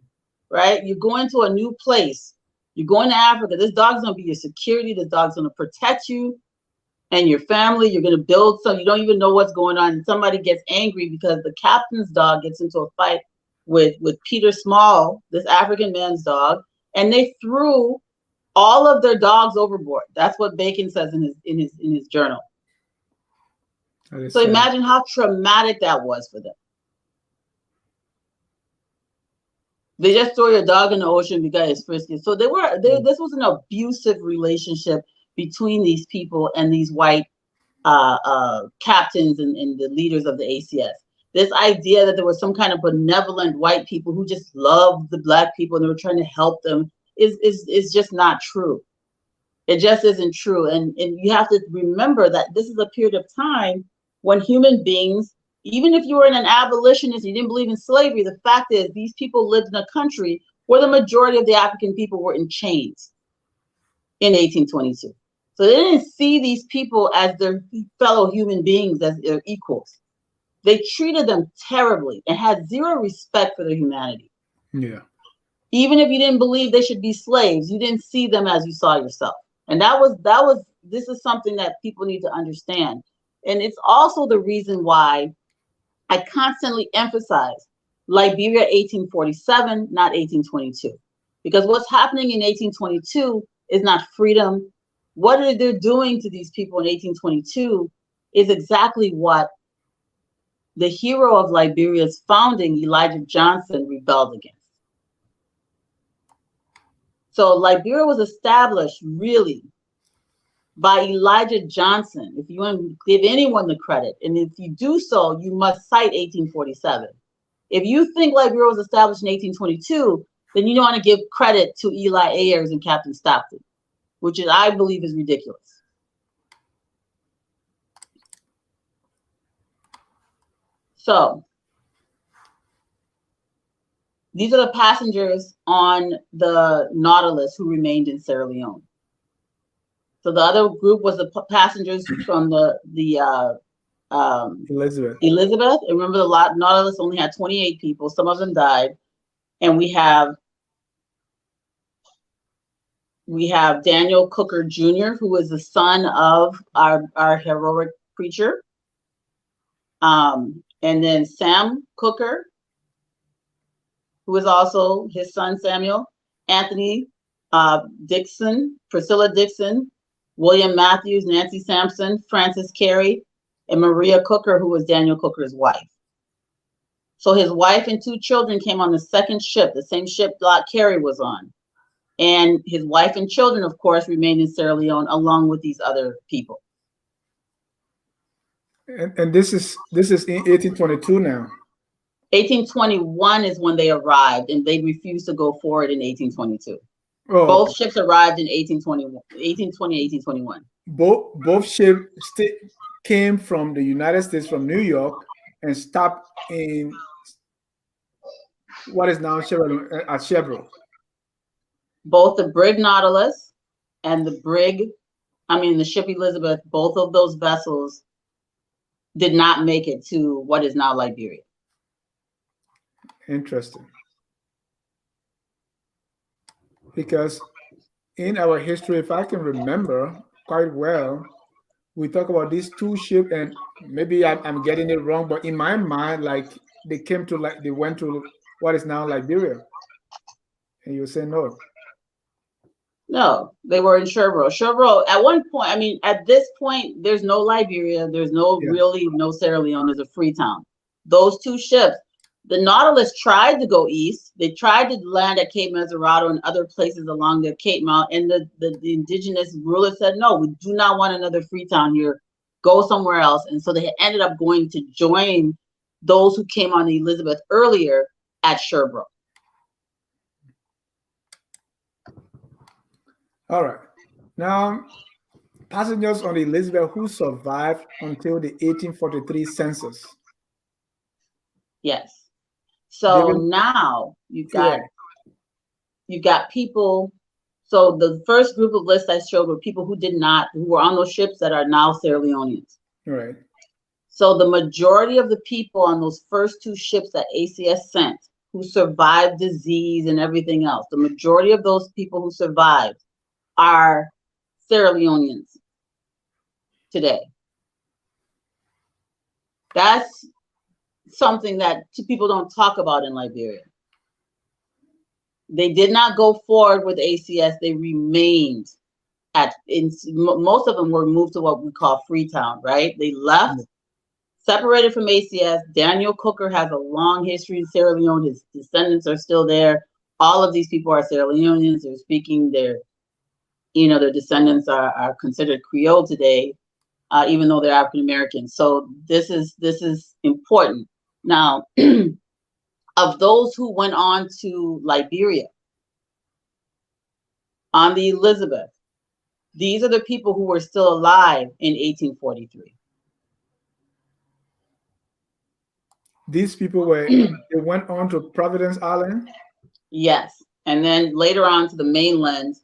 Right? You're going to a new place. You're going to Africa. This dog's gonna be your security. This dog's gonna protect you and your family. You're going to build some, you don't even know what's going on. And somebody gets angry because the captain's dog gets into a fight with Peter Small, this African man's dog, and they threw all of their dogs overboard. That's what Bacon says in his journal. So imagine how traumatic that was for them. They just throw your dog in the ocean because it's frisky. So this was an abusive relationship between these people and these white captains and the leaders of the ACS. This idea that there was some kind of benevolent white people who just loved the black people and they were trying to help them is just not true. It just isn't true. And you have to remember that this is a period of time when human beings, even if you were an abolitionist, you didn't believe in slavery, the fact is these people lived in a country where the majority of the African people were in chains in 1822. So they didn't see these people as their fellow human beings, as their equals. They treated them terribly and had zero respect for their humanity. Yeah. Even if you didn't believe they should be slaves, you didn't see them as you saw yourself. And this is something that people need to understand. And it's also the reason why I constantly emphasize Liberia 1847, not 1822. Because what's happening in 1822 is not freedom. What are they doing to these people in 1822 is exactly what the hero of Liberia's founding, Elijah Johnson, rebelled against. So Liberia was established really by Elijah Johnson. If you want to give anyone the credit, and if you do so, you must cite 1847. If you think Liberia was established in 1822, then you don't want to give credit to Eli Ayers and Captain Stockton, which is, I believe, is ridiculous. So these are the passengers on the Nautilus who remained in Sierra Leone. So the other group was the passengers from the Elizabeth. And remember, the Nautilus only had 28 people. Some of them died, and we have Daniel Cooker Jr., who is the son of our heroic preacher, and then Sam Cooker, who is also his son Samuel, Anthony Dixon, Priscilla Dixon, William Matthews, Nancy Sampson, Francis Carey, and Maria Cooker, who was Daniel Cooker's wife. So his wife and 2 children came on the second ship, the same ship Lot Carey was on. And his wife and children, of course, remained in Sierra Leone along with these other people. And this is in 1822 now. 1821 is when they arrived, and they refused to go forward in 1822. Oh, both ships arrived in 1821. Both ships came from the United States, from New York, and stopped in what is now Chevron. Both the brig Nautilus and the ship Elizabeth, both of those vessels did not make it to what is now Liberia. Interesting. Because in our history, if I can remember quite well, we talk about these 2 ships, and maybe I'm getting it wrong, but in my mind, like they went to what is now Liberia. And you say no. No, they were in Sherbrooke. Sherbrooke, at one point, at this point, there's no Liberia, there's no Sierra Leone, there's a free town. Those 2 ships, the Nautilus tried to go east. They tried to land at Cape Mesurado and other places along the Cape Mount, and the indigenous rulers said, no, we do not want another free town here. Go somewhere else. And so they ended up going to join those who came on the Elizabeth earlier at Sherbrooke. All right. Now, passengers on the Elizabeth who survived until the 1843 census. Yes. So now you've got people. So the first group of lists I showed were people who were on those ships that are now Sierra Leoneans. Right. So the majority of the people on those first 2 ships that ACS sent, who survived disease and everything else, the majority of those people who survived are Sierra Leoneans today. That's something that people don't talk about in Liberia. They did not go forward with ACS. They remained most of them were moved to what we call Freetown, right? They left, separated from ACS. Daniel Cooker has a long history in Sierra Leone. His descendants are still there. All of these people are Sierra Leoneans. They're speaking their descendants are considered Creole today, even though they're African American. So this is important. Now, of those who went on to Liberia on the Elizabeth, these are the people who were still alive in 1843. These people they went on to Providence Island? Yes. And then later on to the mainland.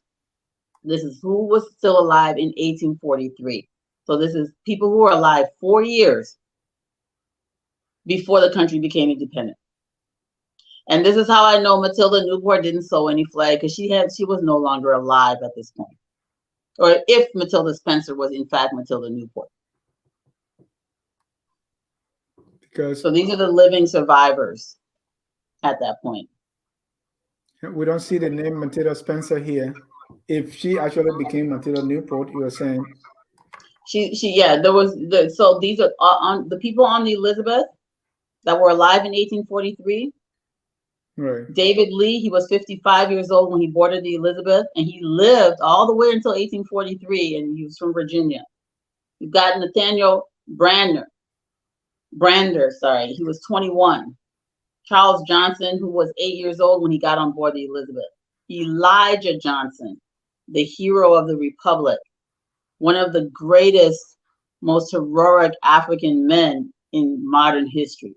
This is who was still alive in 1843. So this is people who were alive 4 years before the country became independent. And this is how I know Matilda Newport didn't sew any flag, because she was no longer alive at this point. Or if Matilda Spencer was in fact Matilda Newport. So these are the living survivors at that point. We don't see the name Matilda Spencer here. If she actually became Matilda Newport, you were saying. There was so these are on the people on the Elizabeth that were alive in 1843. Right. David Lee, he was 55 years old when he boarded the Elizabeth, and he lived all the way until 1843, and he was from Virginia. You've got Nathaniel Brander, he was 21. Charles Johnson, who was 8 years old when he got on board the Elizabeth. Elijah Johnson, the hero of the Republic, one of the greatest, most heroic African men in modern history.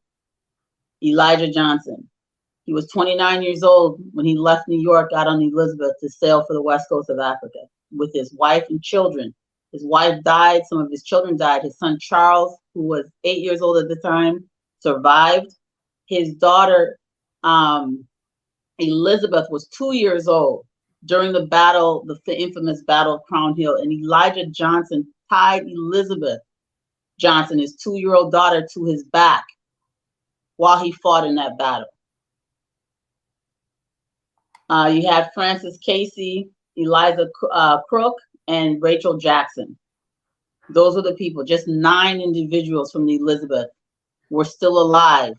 Elijah Johnson. He was 29 years old when he left New York, got on the Elizabeth to sail for the west coast of Africa with his wife and children. His wife died, some of his children died. His son Charles, who was 8 years old at the time, survived. His daughter, Elizabeth, was 2 years old during the battle, the infamous Battle of Crown Hill, and Elijah Johnson tied Elizabeth Johnson, his 2-year-old daughter, to his back while he fought in that battle. You had Francis Casey, Eliza Crook, and Rachel Jackson. Those were the people. Just 9 individuals from the Elizabeth were still alive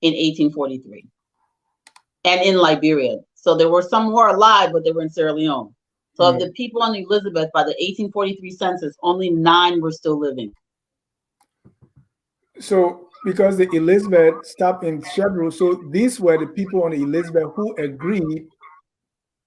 in 1843 and in Liberia. So there were some more alive, but they were in Sierra Leone. So of the people on the Elizabeth, by the 1843 census, only 9 were still living. So because the Elizabeth stopped in Chevron, so these were the people on the Elizabeth who agreed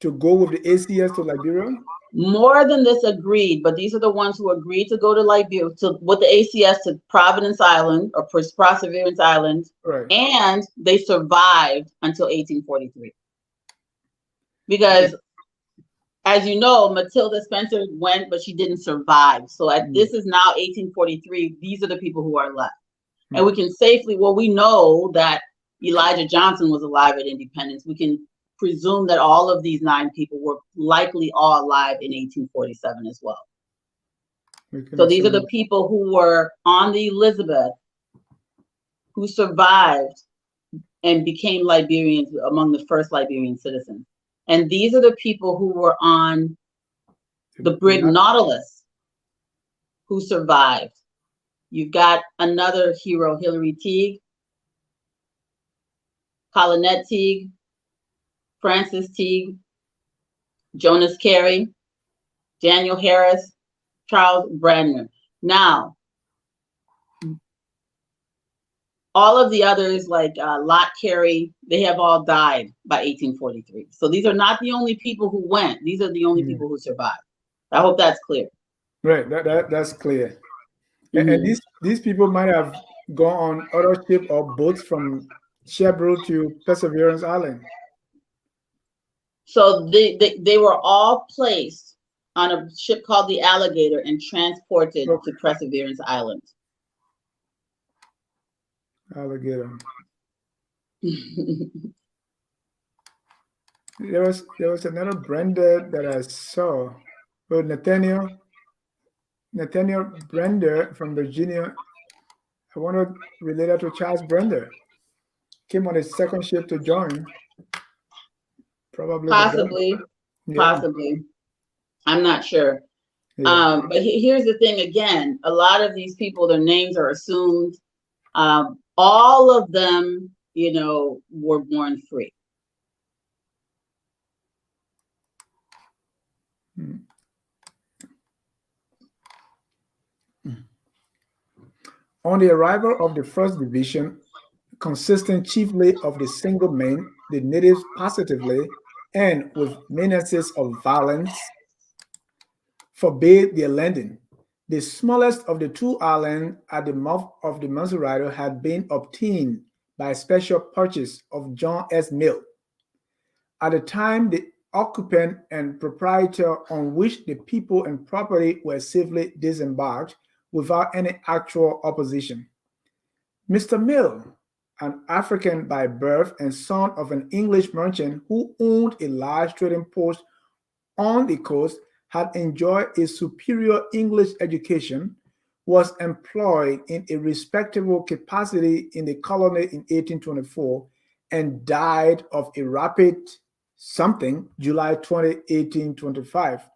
to go with the ACS to Liberia? More than this agreed, but these are the ones who agreed to go to Liberia, with the ACS to Providence Island or Perseverance Island, right. And they survived until 1843. Because, as you know, Matilda Spencer went, but she didn't survive. So this is now 1843. These are the people who are left. And we can safely, we know that Elijah Johnson was alive at independence. We can presume that all of these 9 people were likely all alive in 1847 as well. So these are the people who were on the Elizabeth who survived and became Liberians, among the first Liberian citizens. And these are the people who were on the brig Nautilus who survived. You've got another hero, Hilary Teague, Colonette Teague, Francis Teague, Jonas Carey, Daniel Harris, Charles Brandner. Now, all of the others, like Lot Carey, they have all died by 1843. So these are not the only people who went. These are the only people who survived. I hope that's clear. Right, that's clear. And these people might have gone on other ships or boats from Chevron to Perseverance Island. So they were all placed on a ship called the Alligator and transported to Perseverance Island. Alligator. There was another Brenda that I saw. Well, Nathaniel Brenda from Virginia. I want to relate that to Charles Brenda. Came on his second ship to join. Probably. Possibly. I'm not sure. Yeah. But here's the thing again. A lot of these people, their names are assumed. All of them, were born free. On the arrival of the first division, consisting chiefly of the single men, the natives positively and with menaces of violence forbade their landing. The smallest of the 2 islands at the mouth of the Missouri had been obtained by special purchase of John S. Mill. At the time, the occupant and proprietor on which the people and property were safely disembarked without any actual opposition. Mr. Mill, an African by birth and son of an English merchant who owned a large trading post on the coast, had enjoyed a superior English education, was employed in a respectable capacity in the colony in 1824, and died of a rapid something, July 1825.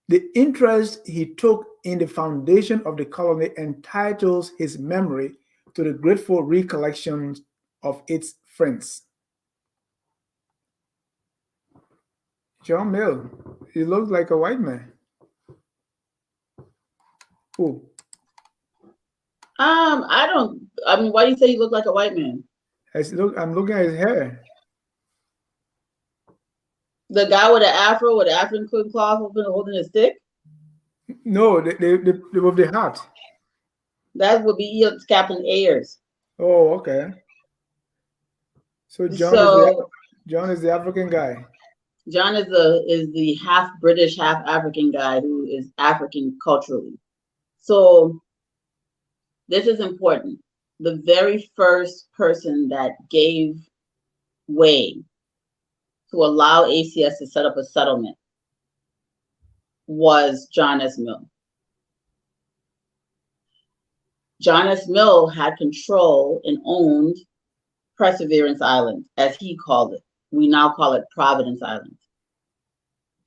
The interest he took in the foundation of the colony entitles his memory to the grateful recollections of its friends. John Mill, he looks like a white man. Who? I mean, why do you say you look like a white man? I'm looking at his hair. The guy with the afro, with the African cloth holding a stick? No, with the hat. That would be Captain Ayers. Oh, okay. So John is the African guy. John is the half British, half African guy who is African culturally. So this is important. The very first person that gave way to allow ACS to set up a settlement was John S. Mill. John S. Mill had control and owned Perseverance Island, as he called it. We now call it Providence Island.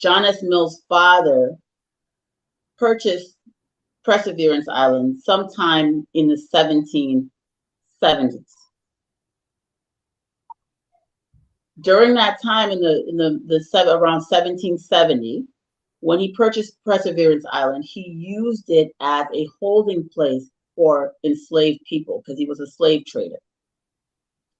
John S. Mill's father purchased Perseverance Island sometime in the 1770s. During that time, around 1770, when he purchased Perseverance Island, he used it as a holding place for enslaved people because he was a slave trader.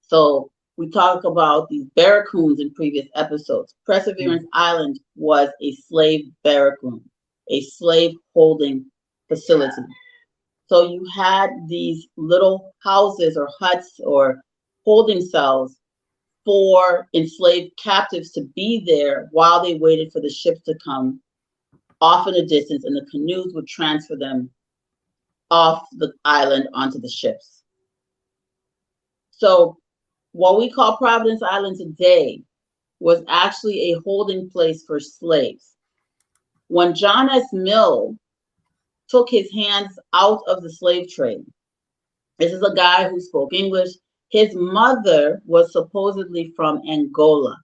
So we talk about these barracoons in previous episodes. Perseverance Island was a slave barracoon, a slave holding facility. So you had these little houses or huts or holding cells for enslaved captives to be there while they waited for the ships to come off in a distance, and the canoes would transfer them off the island onto the ships. So what we call Providence Island today was actually a holding place for slaves. When John S. Mill took his hands out of the slave trade, this is a guy who spoke English. His mother was supposedly from Angola.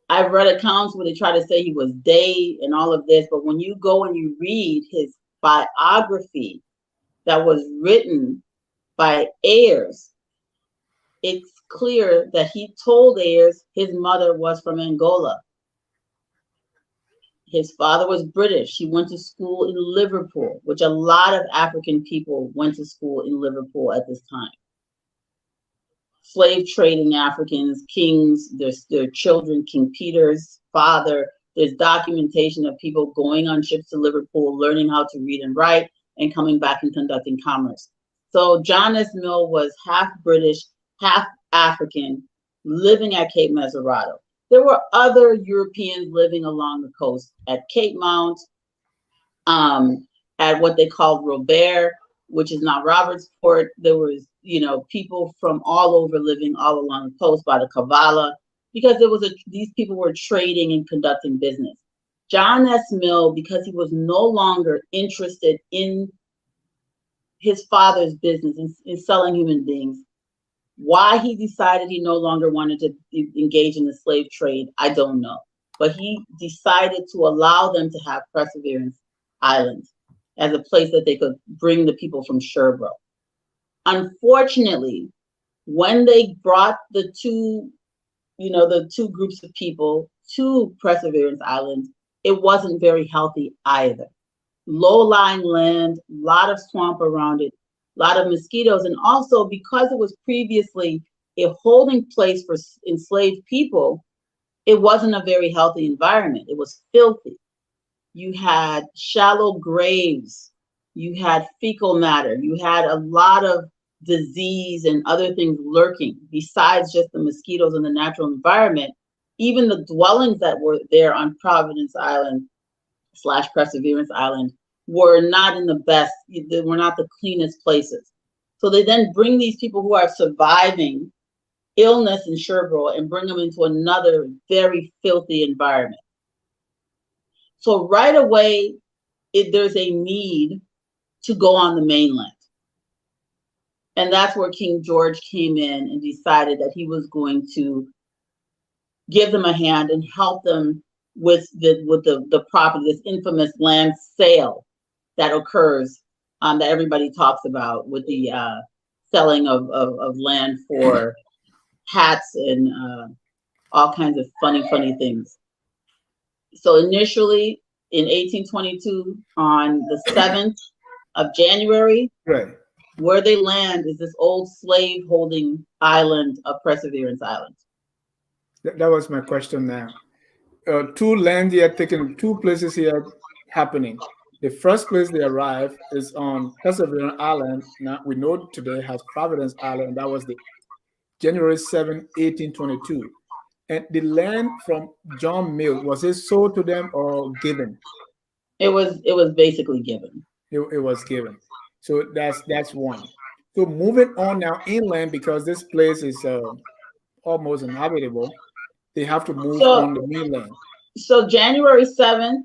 I've read accounts where they try to say he was Day and all of this, but when you go and you read his biography that was written by Ayers, it's clear that he told Ayers his mother was from Angola. His father was British. He went to school in Liverpool, which a lot of African people went to school in Liverpool at this time. Slave trading Africans, kings, their children, King Peter's father. There's documentation of people going on ships to Liverpool, learning how to read and write, and coming back and conducting commerce. So John S. Mill was half British, half African, living at Cape Mesurado. There were other Europeans living along the coast at Cape Mount, at what they called Robert, which is now Robertsport. There was, people from all over living all along the coast by the Kavala, because these people were trading and conducting business. John S. Mill, because he was no longer interested in his father's business, in selling human beings, why he decided he no longer wanted to engage in the slave trade, I don't know. But he decided to allow them to have Perseverance Island as a place that they could bring the people from Sherbro. Unfortunately, when they brought the two groups of people to Perseverance Island, it wasn't very healthy either. Low-lying land, a lot of swamp around it, a lot of mosquitoes, and also because it was previously a holding place for enslaved people, it wasn't a very healthy environment. It was filthy. You had shallow graves, you had fecal matter, you had a lot of disease and other things lurking besides just the mosquitoes in the natural environment. Even the dwellings that were there on Providence Island / Perseverance Island were not in the best, they were not the cleanest places. So they then bring these people who are surviving illness in Sherbro and bring them into another very filthy environment. So right away, there's a need to go on the mainland. And that's where King George came in and decided that he was going to give them a hand and help them with the property, this infamous land sale that occurs, that everybody talks about, with the selling of land for hats and all kinds of funny things. So initially in 1822, on the 7th of January, Right. where they land is this old slave holding island of Perseverance Island. That was my question now. Two lands here taken, two places here happening. The first place they arrive is on Perseverance Island. Now we know today has Providence Island. That was the January 7, 1822. And the land from John Mills, was it sold to them or given? It was basically given. It was given. So that's one. So moving on now inland, because this place is almost uninhabitable, they have to move on the mainland. So January 7th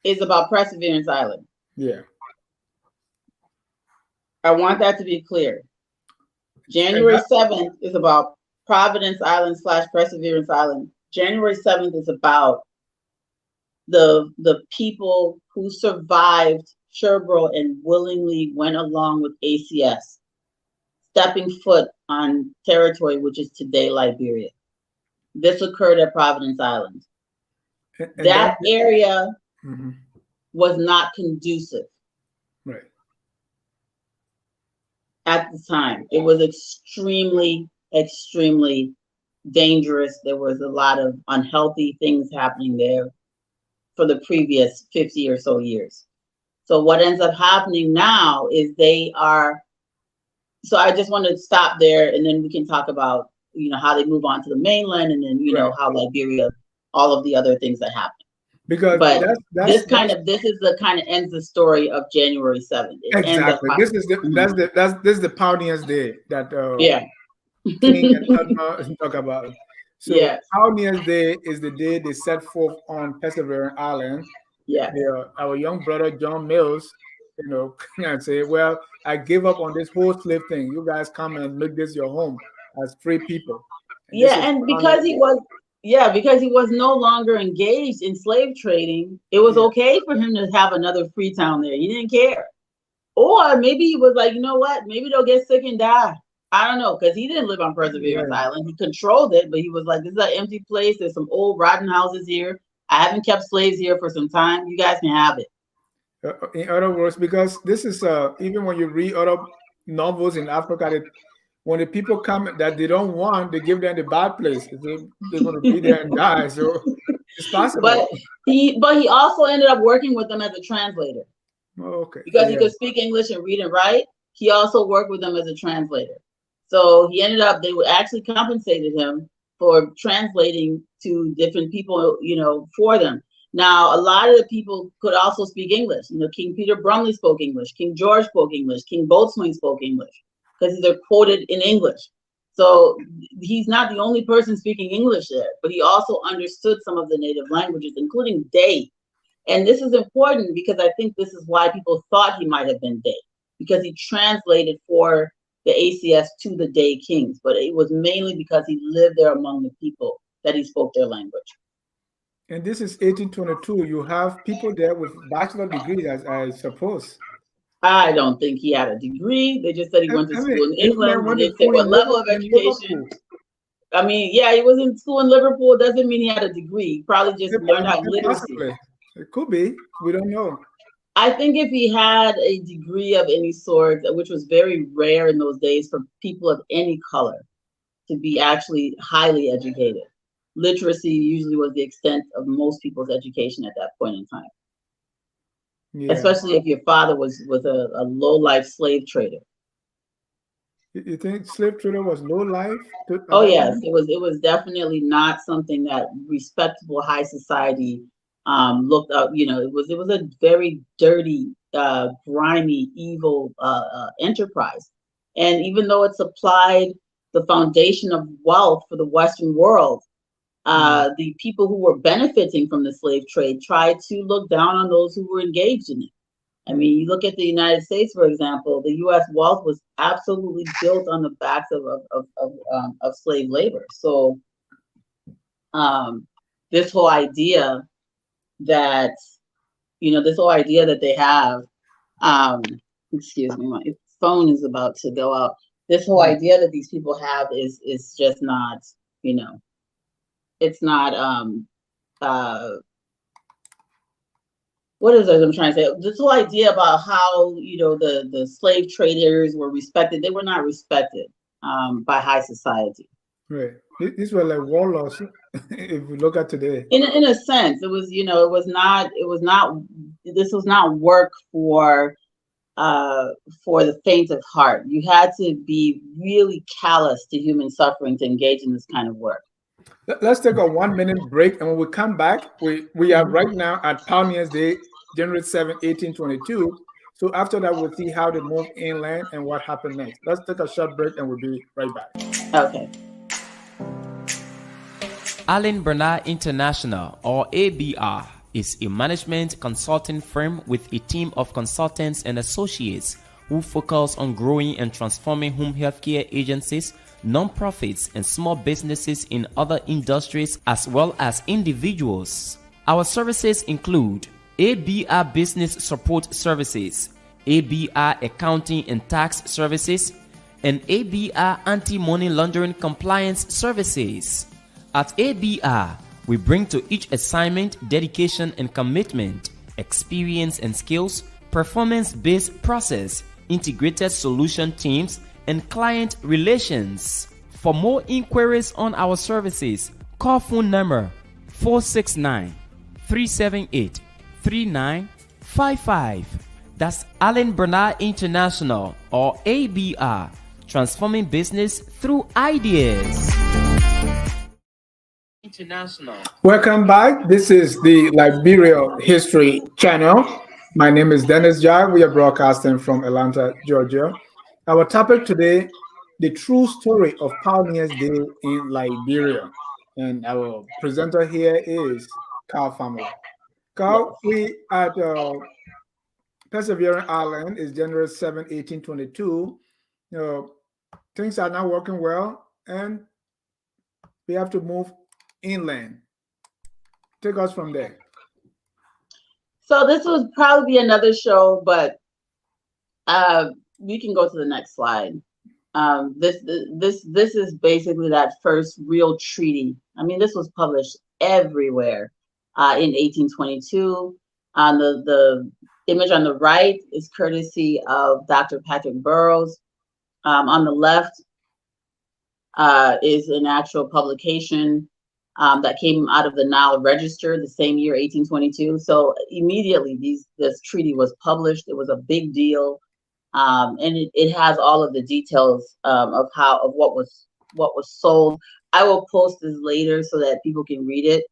is about Perseverance Island. Yeah. I want that to be clear. January 7th is about Providence Island / Perseverance Island. January 7th is about the people who survived Sherbro and willingly went along with ACS, stepping foot on territory which is today Liberia. This occurred at Providence Island. That area was not conducive. Right. At the time. It was extremely dangerous. There was a lot of unhealthy things happening there for the previous 50 or so years. So what ends up happening now is so I just want to stop there, and then we can talk about, how they move on to the mainland, and then, how Liberia, all of the other things that happen. Because this is the kind of ends the story of January 7th. Exactly. This is the Pioneers Day that King and Adma talk about. So Pioneers Day is the day they set forth on Perseverance Island. Yeah. Our young brother John Mills, and say, well, I gave up on this whole slave thing. You guys come and make this your home as free people. And because he was no longer engaged in slave trading, it was okay for him to have another free town there. He didn't care. Or maybe he was like, you know what? Maybe they'll get sick and die. I don't know, because he didn't live on Perseverance Island. He controlled it, but he was like, this is an empty place. There's some old rotten houses here. I haven't kept slaves here for some time. You guys can have it. In other words, because this is even when you read other novels in Africa, when the people come that they don't want, they give them the bad place. They're going to be there and die. So it's possible. But he also ended up working with them as a translator. Oh, okay. Because he could speak English and read and write. He also worked with them as a translator. So he ended up, they would actually compensated him for translating to different people, for them. Now, a lot of the people could also speak English. King Peter Brumley spoke English. King George spoke English. King Boatswain spoke English, because they're quoted in English. So he's not the only person speaking English there, but he also understood some of the native languages, including Day. And this is important because I think this is why people thought he might have been Day, because he translated for the ACS to the Day Kings, but it was mainly because he lived there among the people that he spoke their language. And this is 1822. You have people there with bachelor degrees, I suppose. I don't think he had a degree. They just said he went to school in England. They didn't say what level of education. I mean, he was in school in Liverpool. It doesn't mean he had a degree. He probably just learned how literacy. It could be. We don't know. I think if he had a degree of any sort, which was very rare in those days for people of any color to be actually highly educated, literacy usually was the extent of most people's education at that point in time. Yeah. Especially if your father was a low-life slave trader. You think slave trader was low-life? Oh yes, it was definitely not something that respectable high society looked up. It was a very dirty, grimy, evil enterprise. And even though it supplied the foundation of wealth for the Western world, the people who were benefiting from the slave trade tried to look down on those who were engaged in it. I mean, you look at the United States, for example, the U.S. wealth was absolutely built on the backs of slave labor. So this whole idea that, this whole idea that they have, excuse me, my phone is about to go out. This whole idea that these people have is just not, it's not, what is it I'm trying to say? This whole idea about how, the slave traders were respected. They were not respected by high society. Right. These were like warlords. If we look at today, In a sense, it was, this was not work for the faint of heart. You had to be really callous to human suffering to engage in this kind of work. let's take a 1-minute break, and when we come back, we are right now at Pioneers Day, January 7, 1822. So after that, we'll see how they moved inland and what happened next. Let's take a short break, and we'll be right back. Okay. Allen Bernard International, or ABR, is a management consulting firm with a team of consultants and associates who focus on growing and transforming home healthcare agencies, non-profits, and small businesses in other industries as well as individuals. Our services include ABR Business Support Services, ABR Accounting and Tax Services, and ABR Anti-Money Laundering Compliance Services. At ABR, we bring to each assignment dedication and commitment, experience and skills, performance-based process, integrated solution teams, and client relations. For more inquiries on our services, call phone number 469-378-3955. That's Allen Bernard International, or ABR, transforming business through ideas. International. Welcome back. This is the Liberia History Channel. My name is Dennis Jai. We are broadcasting from Atlanta, Georgia. Our topic today, the true story of Pioneers Day in Liberia. And our presenter here is Carl Family. Carl, we at Perseverance Island is January 7, 1822. Things are not working well, and we have to move inland. Take us from there. So this would probably be another show, but we can go to the next slide. This is basically that first real treaty. I mean, this was published everywhere in 1822. The image on the right is courtesy of Dr. Patrick Burroughs. On the left is an actual publication that came out of the Nile Register the same year, 1822. So immediately this treaty was published. It was a big deal, and it has all of the details of what was sold. I will post this later so that people can read it.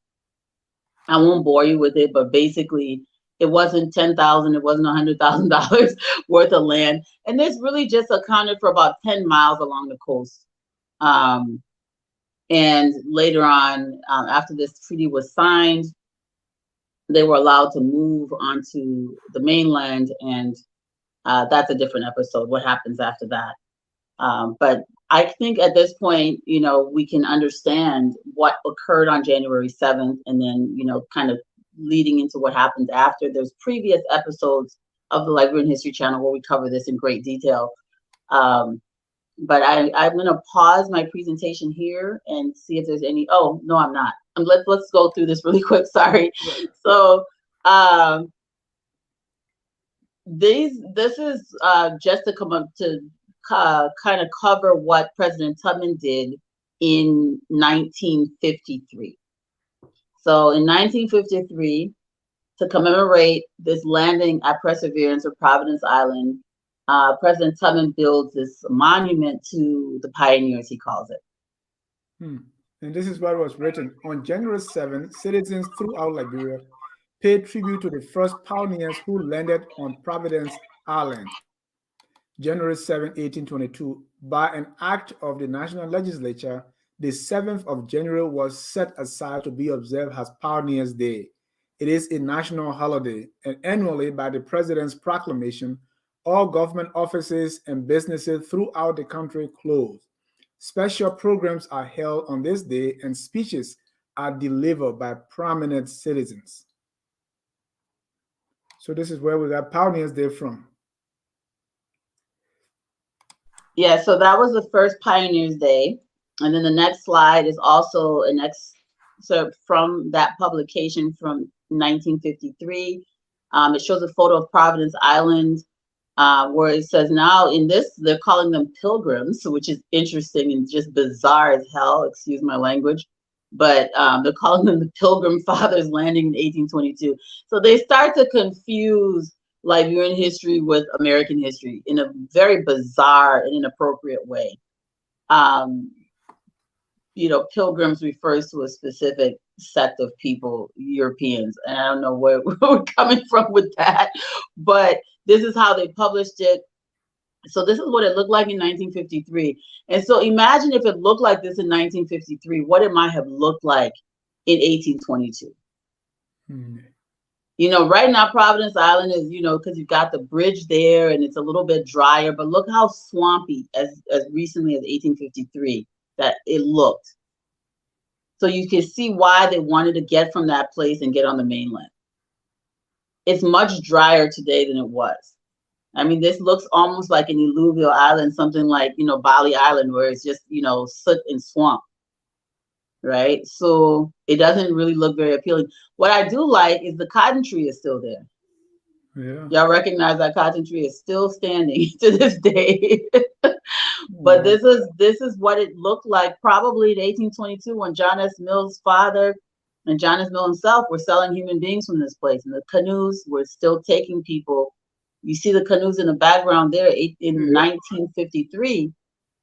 I won't bore you with it, but basically, it wasn't $10,000, it wasn't $100,000 worth of land, and this really just accounted for about 10 miles along the coast. And later on, after this treaty was signed, they were allowed to move onto the mainland, and that's a different episode, what happens after that. But I think at this point, we can understand what occurred on January 7th, and then, kind of leading into what happened after. There's previous episodes of the Liberian History Channel where we cover this in great detail. But I'm going to pause my presentation here and see if there's any. Oh, no, I'm not. Let's go through this really quick. Sorry. Right. So this is just to come up to kind of cover what President Tubman did in 1953. So in 1953, to commemorate this landing at Perseverance or Providence Island, President Tubman builds this monument to the pioneers, he calls it. And this is what was written. On January 7th, citizens throughout Liberia paid tribute to the first pioneers who landed on Providence Island, January 7, 1822. By an act of the National Legislature, the 7th of January was set aside to be observed as Pioneers Day. It is a national holiday, and annually by the President's proclamation, all government offices and businesses throughout the country close. Special programs are held on this day, and speeches are delivered by prominent citizens. So this is where we got Pioneers Day from. Yeah, so that was the first Pioneers Day. And then the next slide is also an excerpt from that publication from 1953. It shows a photo of Providence Island, where it says now in this, they're calling them pilgrims, which is interesting and just bizarre as hell, excuse my language. But they're calling them the Pilgrim Fathers landing in 1822. So they start to confuse Liberian history with American history in a very bizarre and inappropriate way. You know, pilgrims refers to a specific sect of people, Europeans, and I don't know where we're coming from with that, but this is how they published it. So this is what it looked like in 1953. And so imagine if it looked like this in 1953, what it might have looked like in 1822. You know, right now Providence Island is, you know, because you've got the bridge there and it's a little bit drier, but look how swampy as recently as 1853 that it looked. So you can see why they wanted to get from that place and get on the mainland. It's much drier today than it was. I mean, this looks almost like an alluvial island, something like, you know, Bali Island, where it's just, you know, soot and swamp, right? So it doesn't really look very appealing. What I do like is the cotton tree is still there. Yeah. Y'all recognize that cotton tree is still standing to this day. But this is what it looked like probably in 1822 when John S. Mill's father and John S. Mill himself were selling human beings from this place. And the canoes were still taking people. You see the canoes in the background there in 1953.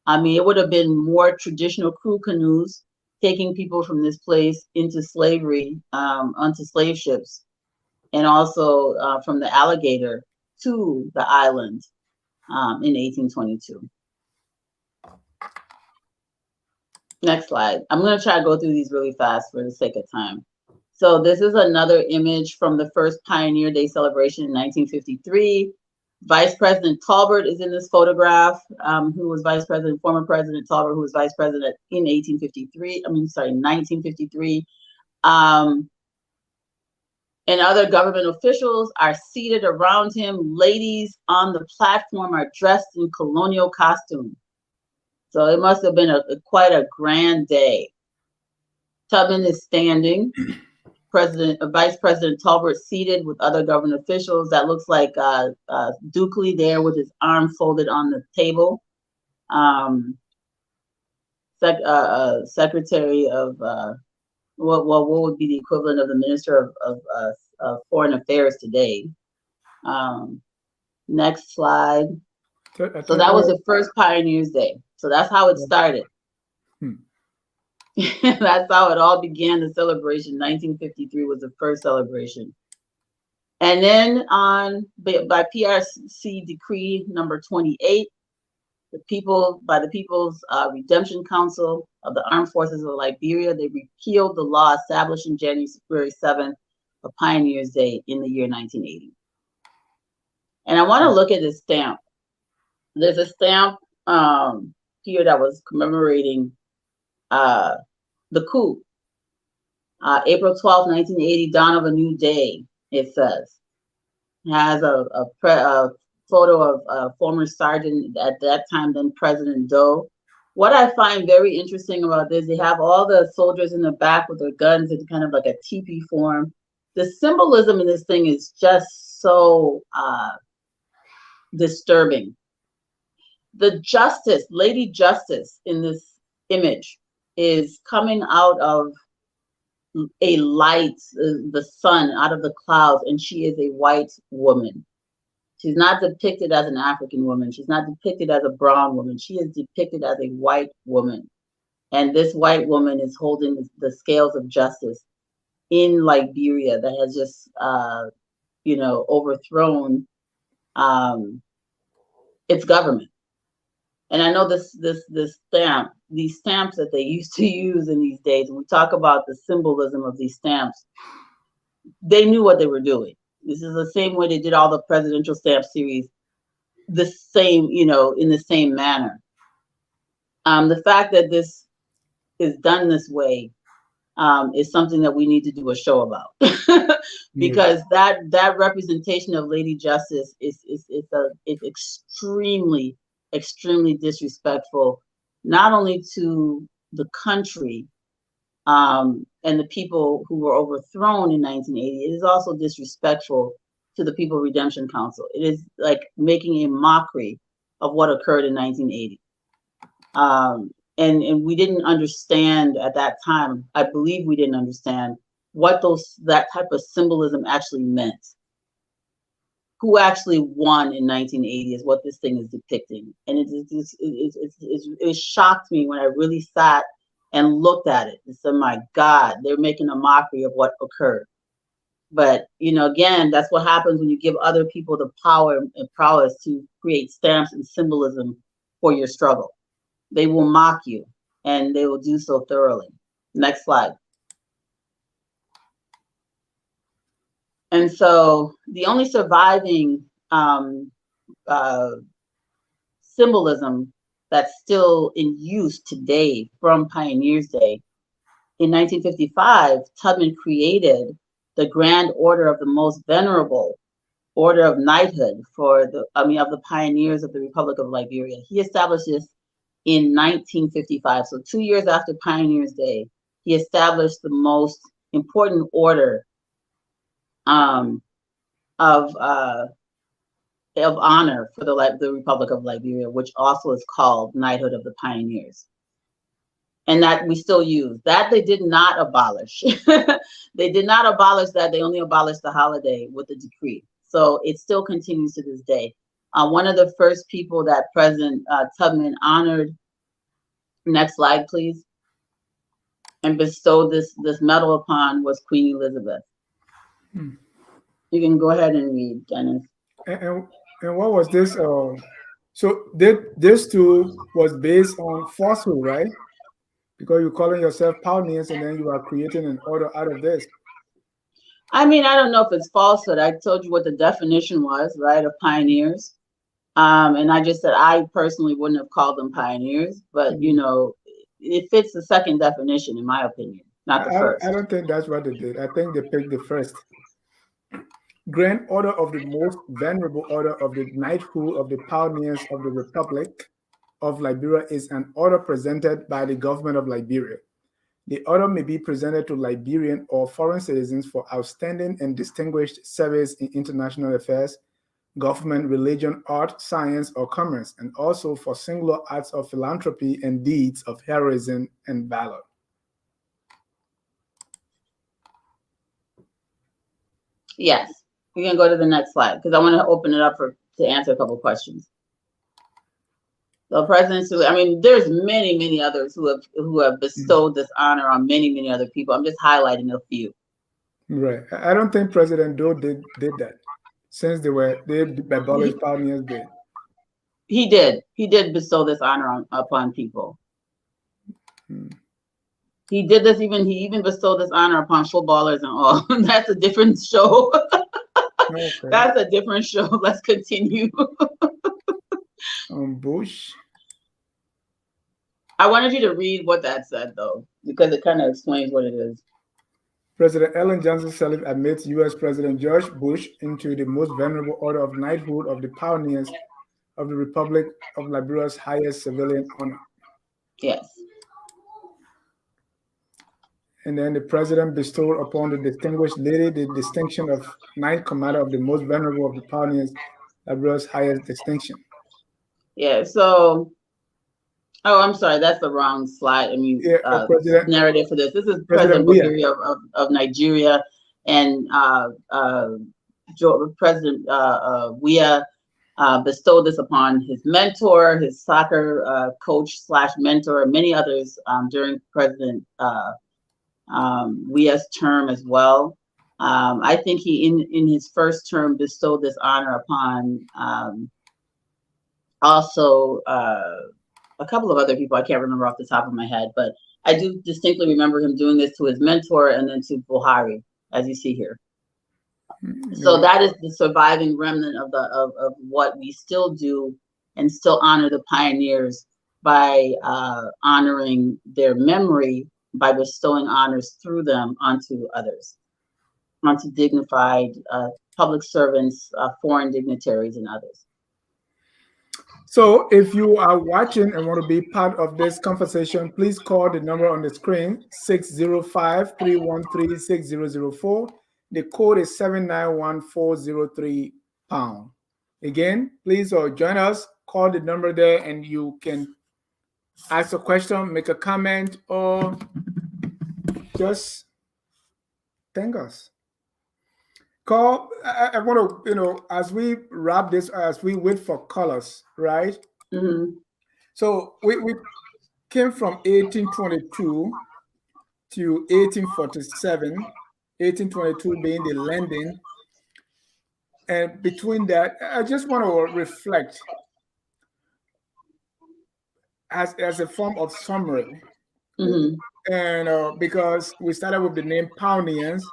I mean, it would have been more traditional crew canoes taking people from this place into slavery, onto slave ships, and also from the Alligator to the island in 1822. Next slide. I'm going to try to go through these really fast for the sake of time. So this is another image from the first Pioneer Day celebration in 1953. Vice President Talbert is in this photograph, who was Vice President, former President Talbert, who was Vice President in 1953. And other government officials are seated around him. Ladies on the platform are dressed in colonial costume. So it must have been quite a grand day. Tubman is standing. Vice President Talbert seated with other government officials. That looks like Dukley there with his arm folded on the table. Secretary of what would be the equivalent of the Minister of Foreign Affairs today. Next slide. So that was the first Pioneers Day. So that's how it started. That's how it all began, the celebration. 1953 was the first celebration. And then by PRC Decree number 28, by the People's Redemption Council of the Armed Forces of Liberia, they repealed the law establishing January 7th of Pioneers Day in the year 1980. And I want to look at this stamp. There's a stamp here that was commemorating the coup. April 12, 1980, dawn of a new day, it says. It has a photo of former Sergeant, at that time then President Doe. What I find very interesting about this, they have all the soldiers in the back with their guns in kind of like a teepee form. The symbolism in this thing is just so disturbing. The Justice, Lady Justice in this image is coming out of a light, the sun, out of the clouds, and she is a white woman. She's not depicted as an African woman. She's not depicted as a brown woman. She is depicted as a white woman. And this white woman is holding the scales of justice in Liberia that has just, overthrown its government. And I know this stamp, these stamps that they used to use in these days, when we talk about the symbolism of these stamps, they knew what they were doing. This is the same way they did all the presidential stamp series, the same, in the same manner. The fact that this is done this way is something that we need to do a show about. Because that representation of Lady Justice is extremely, extremely disrespectful, not only to the country and the people who were overthrown in 1980, it is also disrespectful to the People Redemption Council. It is like making a mockery of what occurred in 1980. And we didn't understand at that time, I believe we didn't understand what that type of symbolism actually meant. Who actually won in 1980 is what this thing is depicting. And it shocked me when I really sat and looked at it and said, my God, they're making a mockery of what occurred. But, you know, again, that's what happens when you give other people the power and prowess to create stamps and symbolism for your struggle. They will mock you, and they will do so thoroughly. Next slide. And so the only surviving symbolism that's still in use today from Pioneers Day, in 1955, Tubman created the Grand Order of the Most Venerable Order of Knighthood of the pioneers of the Republic of Liberia. He established this in 1955. So 2 years after Pioneers Day, he established the most important order of honor for the Republic of Liberia, which also is called Knighthood of the Pioneers. And that we still use. That they did not abolish. They did not abolish that. They only abolished the holiday with the decree. So it still continues to this day. One of the first people that President Tubman honored, next slide, please, and bestowed this medal upon was Queen Elizabeth. You can go ahead and read, Dennis. And what was this? So this too was based on falsehood, right? Because you're calling yourself pioneers and then you are creating an order out of this. I mean, I don't know if it's falsehood. I told you what the definition was, right, of pioneers. And I just said I personally wouldn't have called them pioneers, but you know, it fits the second definition in my opinion, not the first. I don't think that's what they did. I think they picked the first. Grand Order of the Most Venerable Order of the Knighthood of the Pioneers of the Republic of Liberia is an order presented by the government of Liberia. The order may be presented to Liberian or foreign citizens for outstanding and distinguished service in international affairs, government, religion, art, science, or commerce, and also for singular acts of philanthropy and deeds of heroism and valor. Yes, we can go to the next slide because I want to open it up to answer a couple of questions. So presidents, I mean, there's many others who have bestowed this honor on many other people. I'm just highlighting a few. Right. I don't think President Doe did that since they abolished Pioneers Day. He did bestow this honor upon people. He did this he even bestowed this honor upon footballers and all. That's a different show. Okay. That's a different show. Let's continue. Bush. I wanted you to read what that said, though, because it kind of explains what it is. President Ellen Johnson Sirleaf admits U.S. President George Bush into the Most Venerable Order of Knighthood of the Pioneers of the Republic of Liberia's highest civilian honor. Yes. And then the president bestowed upon the distinguished lady the distinction of Knight Commander of the Most Venerable of the Pioneers, Liberia's highest distinction. Yeah, so, oh, I'm sorry, that's the wrong slide. I mean, narrative for this. This is President Buhari of Nigeria, and President Yeyia bestowed this upon his mentor, his soccer coach / mentor, and many others during President Yeyia's term as well. I think he, in his first term, bestowed this honor upon also a couple of other people. I can't remember off the top of my head, but I do distinctly remember him doing this to his mentor and then to Buhari, as you see here. So that is the surviving remnant of what we still do and still honor the pioneers by honoring their memory by bestowing honors through them onto others, onto dignified public servants, foreign dignitaries, and others. So if you are watching and want to be part of this conversation, please call the number on the screen, 605-313-6004. The code is 791403#. Again, please join us, call the number there, and you can ask a question, make a comment, or just thank us. Call. I want to, as we wrap this, as we wait for callers, right? Mm-hmm. So we came from 1822 to 1847, 1822 being the landing. And between that, I just want to reflect as a form of summary. Mm-hmm. And because we started with the name pioneers,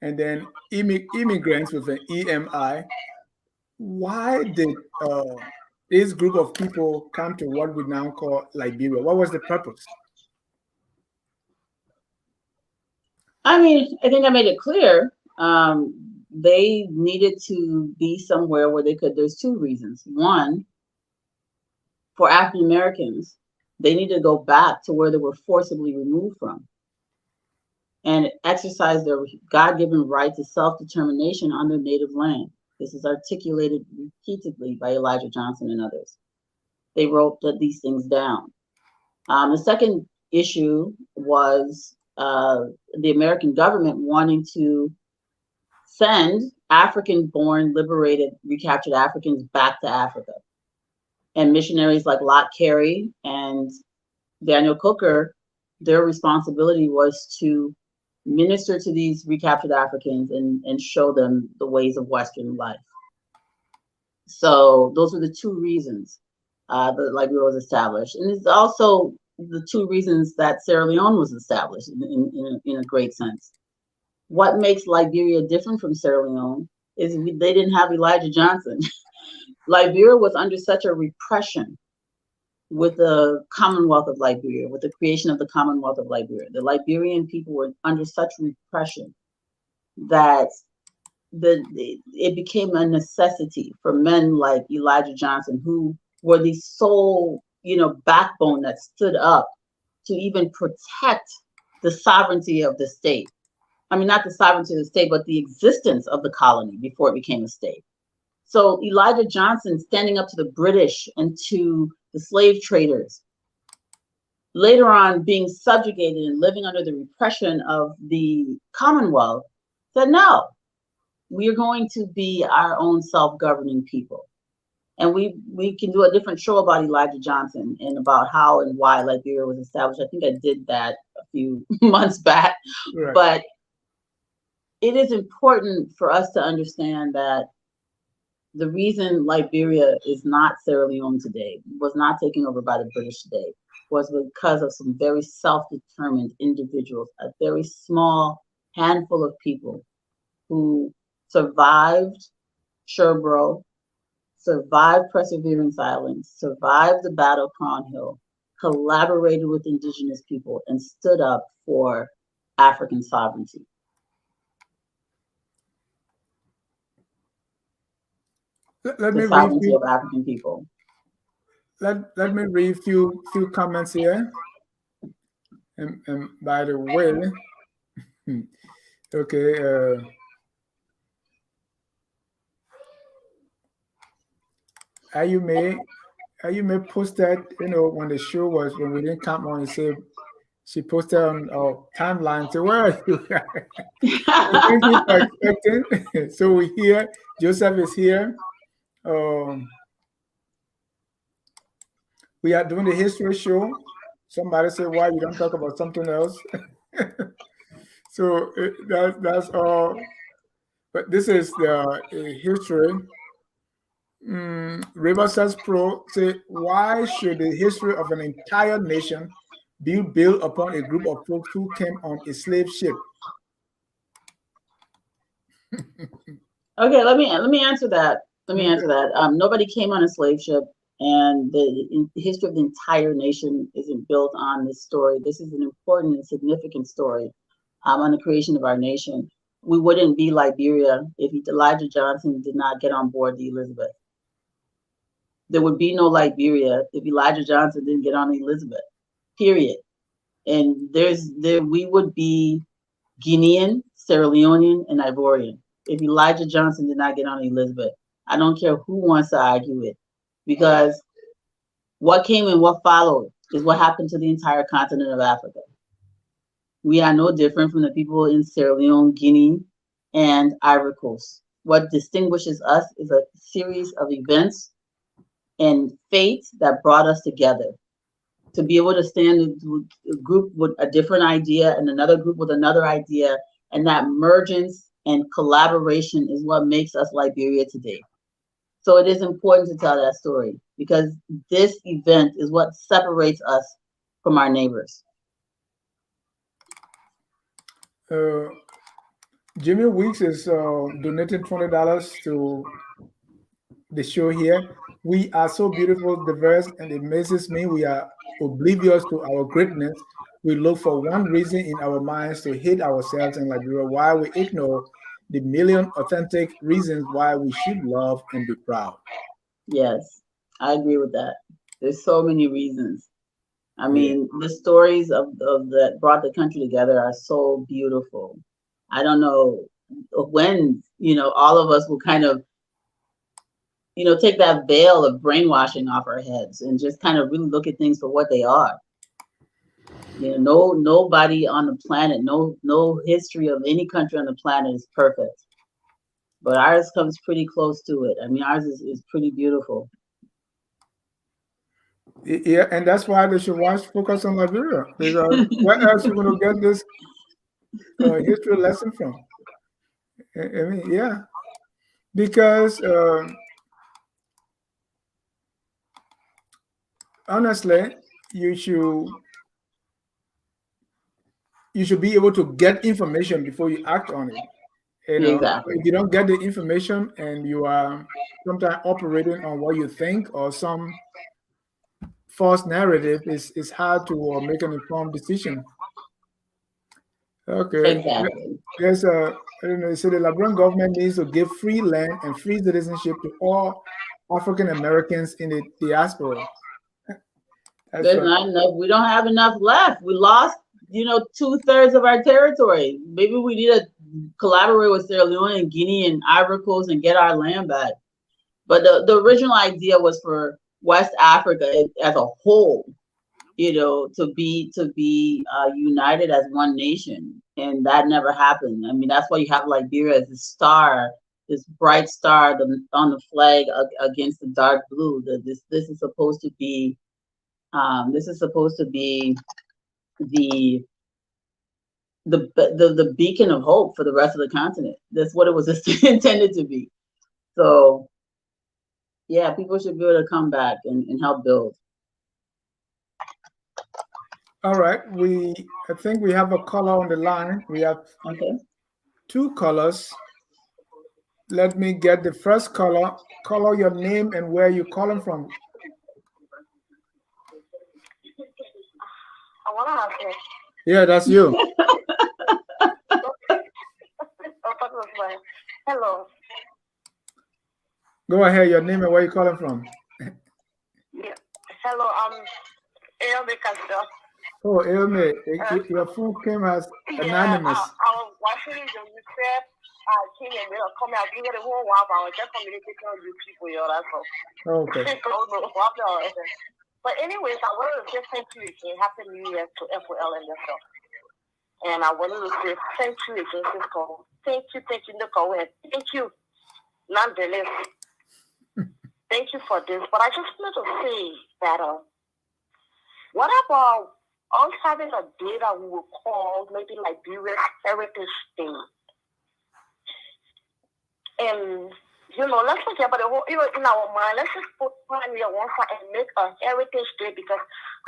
and then immigrants with an EMI. Why did this group of people come to what we now call Liberia? What was the purpose? I mean, I think I made it clear. They needed to be somewhere where they could. There's two reasons. One, for African Americans, they need to go back to where they were forcibly removed from and exercise their God-given right to self-determination on their native land. This is articulated repeatedly by Elijah Johnson and others. They wrote these things down. The second issue was the American government wanting to send African-born, liberated, recaptured Africans back to Africa. And missionaries like Lot Carey and Daniel Cooker, their responsibility was to minister to these recaptured Africans and show them the ways of Western life. So those are the two reasons that Liberia was established. And it's also the two reasons that Sierra Leone was established in a great sense. What makes Liberia different from Sierra Leone is they didn't have Elijah Johnson. Liberia was under such a repression with the Commonwealth of Liberia, with the creation of the Commonwealth of Liberia. The Liberian people were under such repression that it became a necessity for men like Elijah Johnson, who were the sole, backbone that stood up to even protect the sovereignty of the state. I mean, not the sovereignty of the state, but the existence of the colony before it became a state. So Elijah Johnson standing up to the British and to the slave traders, later on being subjugated and living under the repression of the Commonwealth, said, no, we are going to be our own self-governing people. And we can do a different show about Elijah Johnson and about how and why Liberia was established. I think I did that a few months back. Right. But it is important for us to understand that the reason Liberia is not Sierra Leone today, was not taken over by the British today, was because of some very self-determined individuals, a very small handful of people who survived Sherbro, survived Perseverance Island, survived the Battle of Crown Hill, collaborated with indigenous people, and stood up for African sovereignty. Let me read of African people. Let me read a few comments here. And by the way, okay. You may post that, when the show was, when we didn't come on, and say she posted on our timeline. So where are you? Thank you for expecting. So we're here. Joseph is here. We are doing the history show. Somebody said, why you don't talk about something else? So that's all. But this is the history. Riverside Pro say, why should the history of an entire nation be built upon a group of folks who came on a slave ship? Okay, let me answer that. Nobody came on a slave ship. And the history of the entire nation isn't built on this story. This is an important and significant story on the creation of our nation. We wouldn't be Liberia if Elijah Johnson did not get on board the Elizabeth. There would be no Liberia if Elijah Johnson didn't get on the Elizabeth, period. And we would be Guinean, Sierra Leonean, and Ivorian if Elijah Johnson did not get on the Elizabeth. I don't care who wants to argue it, because what came and what followed is what happened to the entire continent of Africa. We are no different from the people in Sierra Leone, Guinea, and Ivory Coast. What distinguishes us is a series of events and fates that brought us together. To be able to stand a group with a different idea and another group with another idea, and that mergence and collaboration is what makes us Liberia today. So it is important to tell that story, because this event is what separates us from our neighbors. Jimmy Weeks is donating $20 to the show here. We are so beautiful, diverse, and it amazes me. We are oblivious to our greatness. We look for one reason in our minds to hate ourselves in Liberia, while we ignore the million authentic reasons why we should love and be proud. Yes, I agree with that. There's so many reasons. I mean, the stories of that brought the country together are so beautiful. I don't know when, all of us will kind of, take that veil of brainwashing off our heads and just kind of really look at things for what they are. Nobody on the planet, no history of any country on the planet is perfect, but ours comes pretty close to it. I mean, ours is pretty beautiful. Yeah, and that's why they should focus on Liberia, because where else you going to get this history lesson from? I mean, yeah, because honestly, you should be able to get information before you act on it. Exactly. If you don't get the information and you are sometimes operating on what you think or some false narrative, it's hard to make an informed decision. Okay. Exactly. There's so the Liberian government needs to give free land and free citizenship to all African Americans in the diaspora. There's not enough. We don't have enough left. We lost, 2/3 of our territory. Maybe we need to collaborate with Sierra Leone and Guinea and Ivory Coast and get our land back. But the original idea was for West Africa as a whole, to be united as one nation, and that never happened. I mean, that's why you have Liberia as a star, this bright star on the flag against the dark blue. This is supposed to be the beacon of hope for the rest of the continent. That's what it was intended to be. So yeah, people should be able to come back and help build. All right, I think we have a caller on the line. We have two callers. Let me get the first caller. Call your name and where you're calling from. Yeah, that's you. Hello. Go ahead, your name and where you're calling from. Yeah. Hello, Elme Castell. Oh, Elme, your phone came as anonymous. I was watching you said I came and made a comment. I didn't get a whole while, but I was just communicating with you people, that's all. Okay. But anyways, I wanted to say thank you again. Happy New Year to FOL and yourself. And I wanted to say thank you again, Cisco. Thank you, Nicole. And thank you, nonetheless. Thank you for this. But I just wanted to say that what about us having a day that we will call maybe Liberia's Heritage Day? And let's forget about the whole, in our mind, let's just put Pioneer one side and make a Heritage Day, because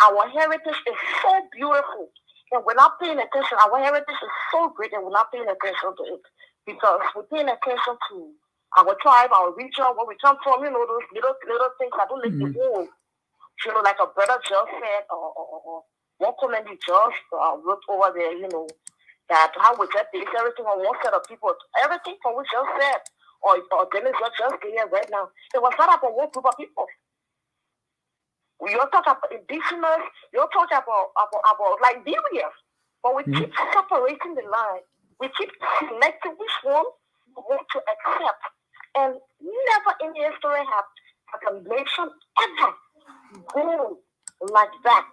our heritage is so beautiful. And we're not paying attention. Our heritage is so great and we're not paying attention to it, because we're paying attention to our tribe, our region, where we come from, you know, those little things that don't make the whole. You know, like a brother just said, or one comment he just wrote over there, you know, that how we just base everything on one set of people. Everything from what just said, or Dennis just here right now, it was not about one group of people. You're talking about indigenous, you're talking about Liberia, but we keep separating the line. We keep selecting which one we want to accept. And never in history have a nation ever grown like that.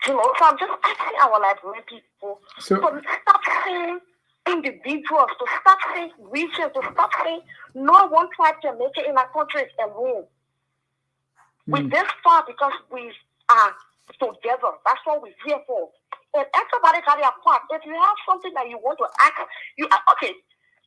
You know, so I'm just asking our Liberian people to stop saying individuals, to stop saying regions, to stop saying no one tribe can make it in our country alone. We're this far because we are together. That's what we're here for. And everybody got their part. If you have something that you want to ask, okay.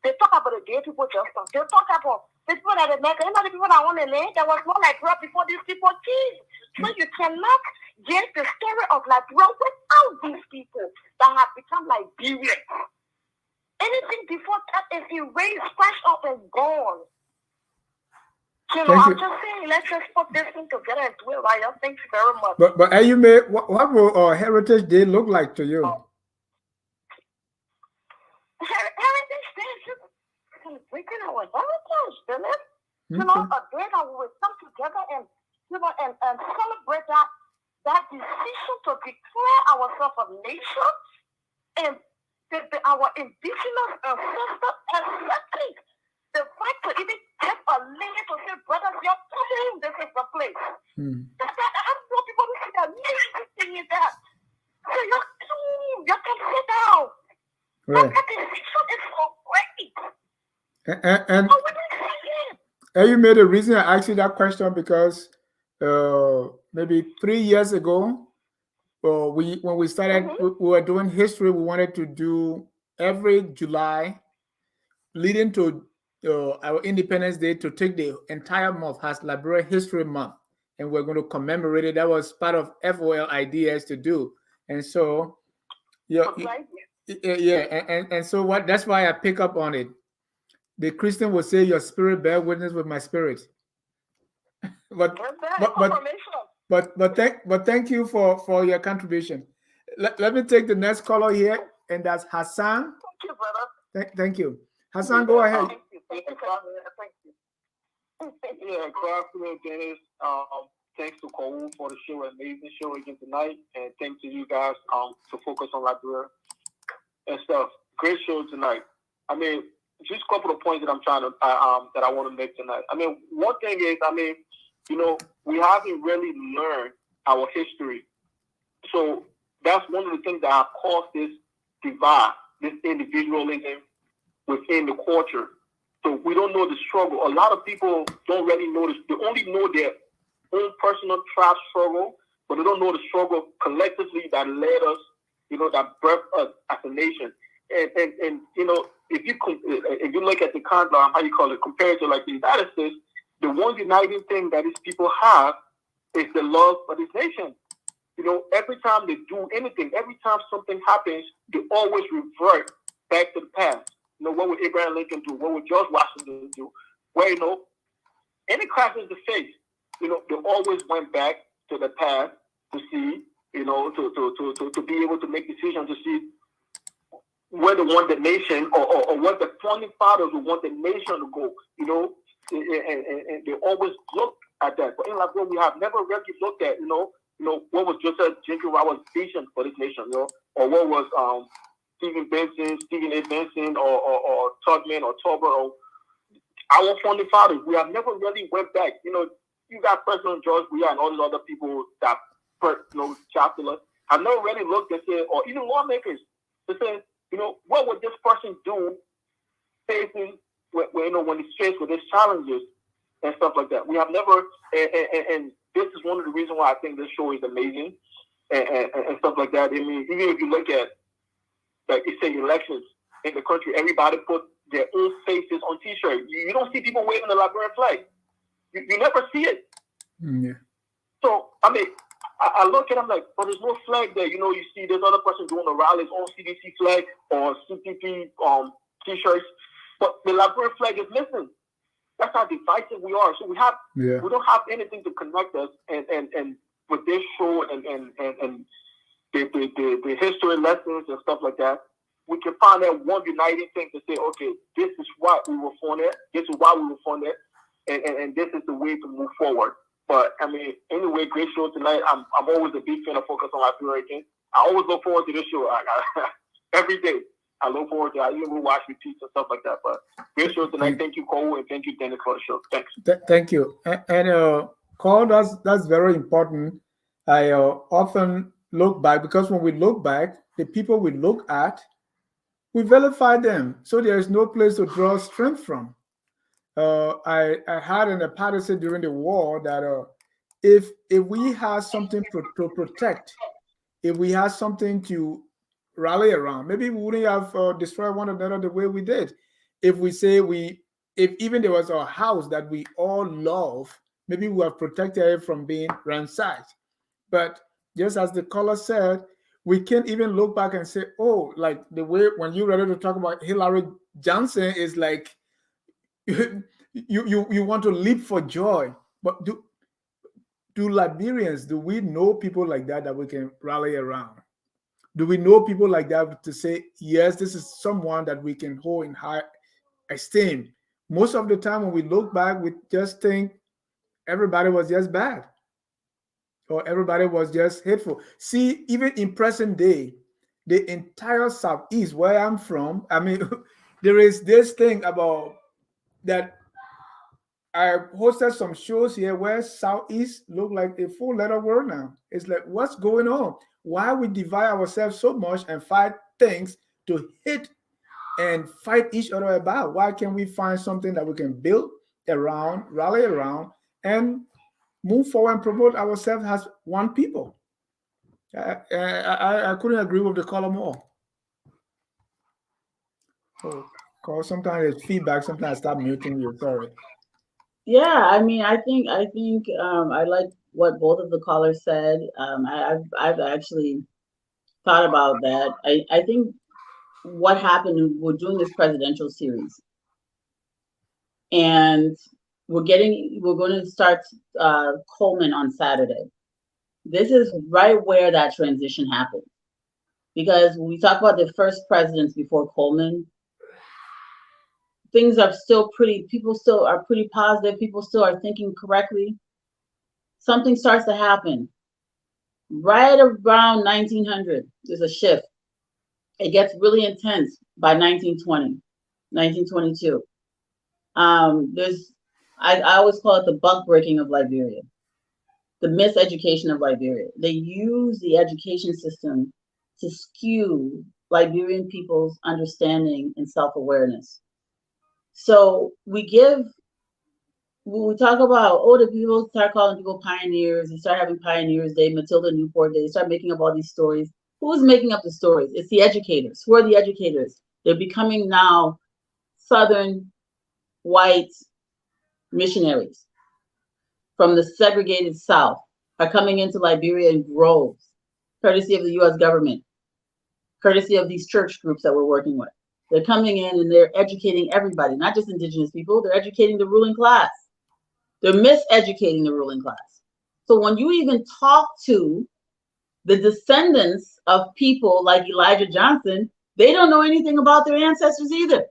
They talk about the gay people just now. They talk about the people that they make. You know the people that want to land. There was no Liberia before these people came. So you cannot get the story of Liberia without these people that have become Liberians. Anything before that is erased, scratched up, and gone. You know, I'm just saying, let's just put this thing together and do it right. Thank you very much. But you may, what will Heritage Day look like to you? Heritage Day is just celebrating our heritage, isn't it? You know, a day that we will come together and, you know, and celebrate that decision to declare ourselves a nation and our indigenous ancestors accepting the right to even get a land to say, brothers, you're coming, this is the place. I don't want people to see the amazing thing in that. So you can sit down. Right. That decision is so great. And you made a reason I asked you that question because maybe 3 years ago, when we started, we were doing history. We wanted to do every July, leading to our Independence Day, to take the entire month as Liberia History Month, and we're going to commemorate it. That was part of FOL ideas to do, and so and so what? That's why I pick up on it. The Christian will say, "Your spirit bear witness with my spirit." but thank you for your contribution. Let me take the next caller here, and that's Hassan. Thank you, brother. Thank you, Hassan. Go ahead. Thank you. Yeah, good afternoon, Dennis. Thanks to Cole for the show, amazing show again tonight, and thanks to you guys to focus on Liberia and stuff. Great show tonight. I mean, just a couple of points that I'm trying to that I want to make tonight. I mean, one thing is, I mean, you know, we haven't really learned our history, so that's one of the things that have caused this divide, this individualism within the culture. So we don't know the struggle. A lot of people don't really know this. They only know their own personal tribe struggle, but they don't know the struggle collectively that led us, you know, that birthed us as a nation. And you know, if you look at the how you call it, compared to like the United States, the one uniting thing that these people have is the love for this nation. You know, every time they do anything, every time something happens, they always revert back to the past. You know, what would Abraham Lincoln do? What would George Washington do? Where, you know, any crisis they face, you know, they always went back to the past to see, you know, to be able to make decisions to see where they want the nation or what the founding fathers would want the nation to go, you know, and they always look at that. But in Liberia, we have never really looked at, you know, what was Joseph Jenkins Roberts' vision for this nation, you know, or what was Stephen A. Benson, or Tubman or Tauber, or our founding fathers. We have never really went back. You know, you got President George Weah and all these other people that, you know, chancellor, have never really looked and said, or even lawmakers, to say, you know, what would this person do facing, you know, when he's faced with these challenges and stuff like that. We have never, and this is one of the reasons why I think this show is amazing and stuff like that. I mean, even if you look at, like you say, elections in the country, everybody put their own faces on T-shirts. You don't see people waving the Liberian flag. You never see it. Yeah. So, I mean, I look at them like, but there's no flag there. You know, you see this other person doing the rallies on CDC flag or CPP T-shirts. but the Liberian flag is missing. That's how divisive we are. So we don't have anything to connect us, and with this show and the history lessons and stuff like that, we can find that one uniting thing to say, okay, this is why we were funded, this is why we were funded, and this is the way to move forward. But I mean, anyway, great show tonight. I'm always a big fan of Focus on Liberia again. I always look forward to this show. Every day. I look forward to it. I even watch repeats and stuff like that. But great show tonight. Thank you, Cole, and thank you, Dennis, for the show. Thanks. Thank you. And Cole, that's very important. I often look back, because when we look back, the people we look at, we vilify them. So there is no place to draw strength from. I had in a partisan during the war that if we had something to protect, if we had something to rally around, maybe we wouldn't have destroyed one another the way we did. If we say if even there was a house that we all love, maybe we have protected it from being ransacked. But just as the caller said, we can't even look back and say, oh, like the way when you're ready to talk about Hillary Johnson is like you want to leap for joy. But do Liberians, do we know people like that we can rally around? Do we know people like that to say, yes, this is someone that we can hold in high esteem? Most of the time when we look back, we just think everybody was just bad or everybody was just hateful. See, even in present day, the entire Southeast, where I'm from, I mean, there is this thing about that. I hosted some shows here where Southeast look like a four-letter word now. It's like, what's going on? Why we divide ourselves so much and fight things to hit and fight each other about? Why can't we find something that we can build around, rally around, and move forward and promote ourselves as one people? I couldn't agree with the caller more. Oh, call. Sometimes it's feedback. Sometimes I stop muting you. Sorry. Yeah, I mean, I think I like what both of the callers said. I've actually thought about that. I think what happened, we're doing this presidential series, and we're going to start Coleman on Saturday. This is right where that transition happened, because when we talk about the first presidents before Coleman, things are still people still are pretty positive. People still are thinking correctly. Something starts to happen. Right around 1900, there's a shift. It gets really intense by 1920, 1922. I always call it the buck breaking of Liberia, the miseducation of Liberia. They use the education system to skew Liberian people's understanding and self-awareness. So when we talk about, the people start calling people pioneers, they start having Pioneers Day, Matilda Newport Day, they start making up all these stories. Who's making up the stories? It's the educators. Who are the educators? They're becoming now Southern white missionaries from the segregated South, are coming into Liberia in droves, courtesy of the US government, courtesy of these church groups that we're working with. They're coming in and they're educating everybody, not just indigenous people. They're educating the ruling class. They're miseducating the ruling class. So when you even talk to the descendants of people like Elijah Johnson, they don't know anything about their ancestors either.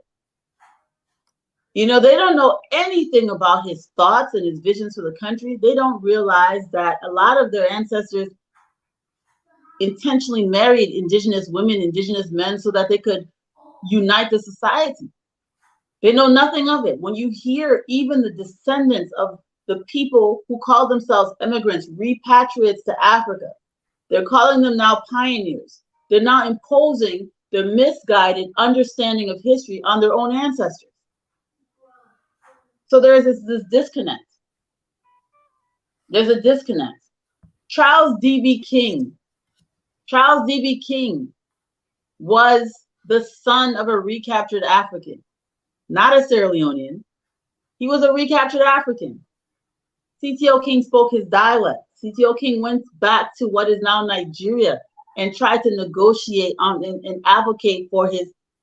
You know, they don't know anything about his thoughts and his visions for the country. They don't realize that a lot of their ancestors intentionally married indigenous women, indigenous men, so that they could unite the society. They know nothing of it. When you hear even the descendants of the people who call themselves immigrants, repatriates to Africa, they're calling them now pioneers. They're now imposing their misguided understanding of history on their own ancestors. So there is this disconnect. There's a disconnect. Charles D.B. King was the son of a recaptured African, not a Sierra Leonean. He was a recaptured African. C.T.O. King spoke his dialect. C.T.O. King went back to what is now Nigeria and tried to negotiate and advocate for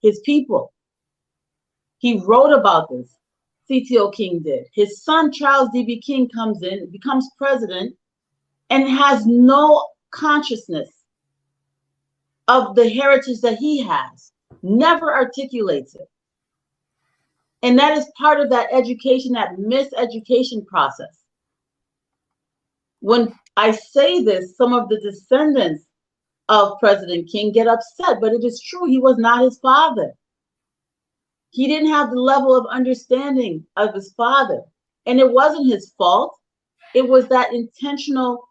his people. He wrote about this. CTO King did. His son, Charles D.B. King, comes in, becomes president, and has no consciousness of the heritage that he has, never articulates it. And that is part of that education, that miseducation process. When I say this, some of the descendants of President King get upset, but it is true, he was not his father. He didn't have the level of understanding of his father. And it wasn't his fault. It was that intentional,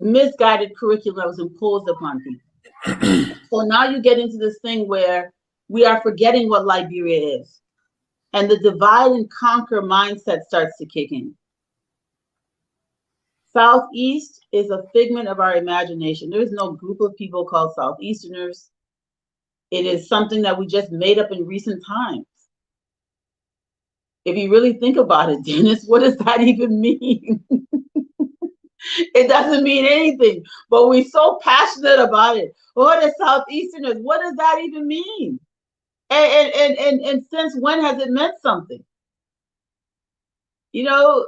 misguided curriculum that was imposed upon people. So now you get into this thing where we are forgetting what Liberia is. And the divide and conquer mindset starts to kick in. Southeast is a figment of our imagination. There is no group of people called Southeasterners. It is something that we just made up in recent times. If you really think about it, Dennis, what does that even mean? It doesn't mean anything, but we're so passionate about it. Oh, the Southeasterners, what does that even mean? And since when has it meant something? You know,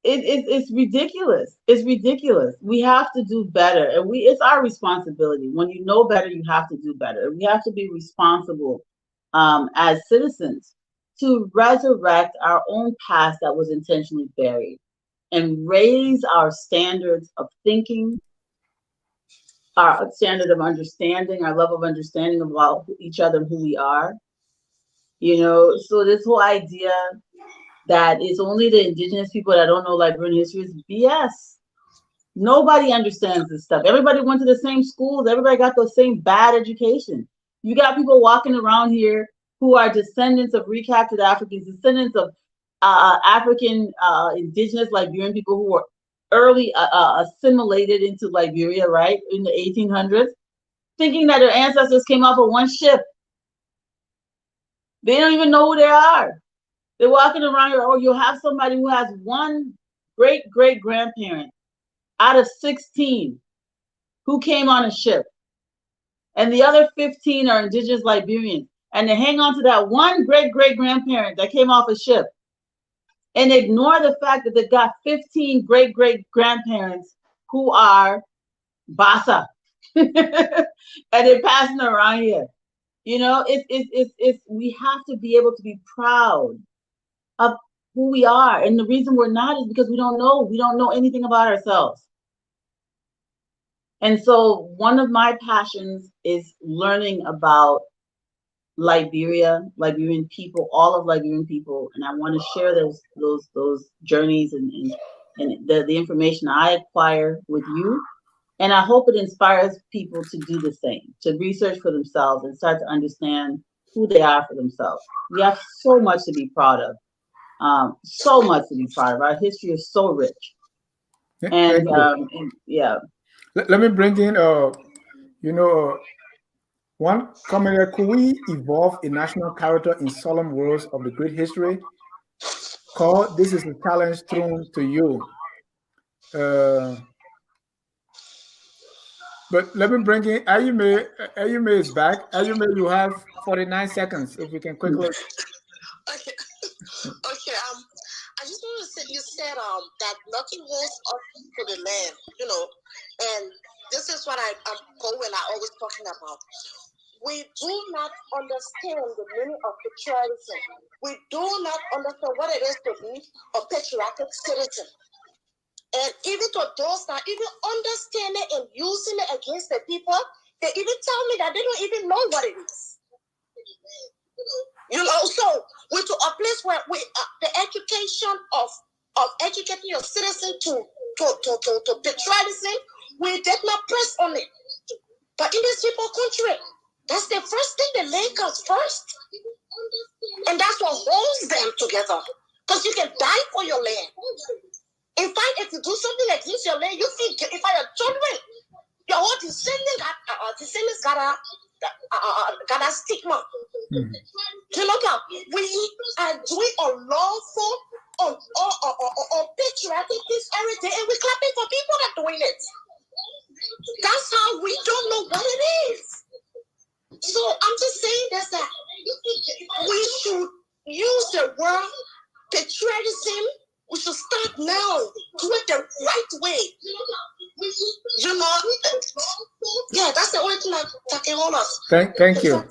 it's ridiculous. It's ridiculous. We have to do better, and it's our responsibility. When you know better, you have to do better. We have to be responsible as citizens to resurrect our own past that was intentionally buried and raise our standards of thinking, our standard of understanding, our level of understanding about each other and who we are. You know, so this whole idea that it's only the indigenous people that don't know Liberian history is BS. Nobody understands this stuff. Everybody went to the same schools. Everybody got the same bad education. You got people walking around here who are descendants of recaptured Africans, descendants of African indigenous Liberian people who were early assimilated into Liberia, right, in the 1800s, thinking that their ancestors came off of one ship. They don't even know who they are. They're walking around here, or you'll have somebody who has one great-great-grandparent out of 16 who came on a ship. And the other 15 are indigenous Liberians. And they hang on to that one great-great-grandparent that came off a ship and ignore the fact that they've got 15 great-great-grandparents who are Bassa. And they're passing around here. You know, we have to be able to be proud of who we are. And the reason we're not is because we don't know anything about ourselves. And so one of my passions is learning about Liberia, Liberian people, all of Liberian people, and I want to share those journeys and the information I acquire with you. And I hope it inspires people to do the same, to research for themselves and start to understand who they are for themselves. We have so much to be proud of. So much to be proud of. Our history is so rich. And yeah. Let me bring in, one comment. Could we evolve a national character in solemn words of the great history? Call, this is a challenge thrown to you. But let me bring in Ayume. Ayume is back. Ayume, you have 49 seconds. If we can quickly. Okay. I just want to say, you said that nothing holds up to the land, you know, and this is what I'm always talking about. We do not understand the meaning of patriotism. We do not understand what it is to be a patriotic citizen. And even to those that even understand it and using it against the people, they even tell me that they don't even know what it is. You know, so we're to a place where the education of educating your citizen to patriotism, we did not press on it. But in this people country, that's the first thing the land comes first. And that's what holds them together. Because you can die for your land. In fact, if you do something against your land, you think if I have children, your whole descendants got a stigma. Mm-hmm. You know that we are doing unlawful, patriotic things every day, and we're clapping for people that are doing it. That's how we don't know what it is. So I'm just saying that we should use the word patriotism. We should start now, do it the right way. You know, yeah, that's the only thing that can hold us. Thank you.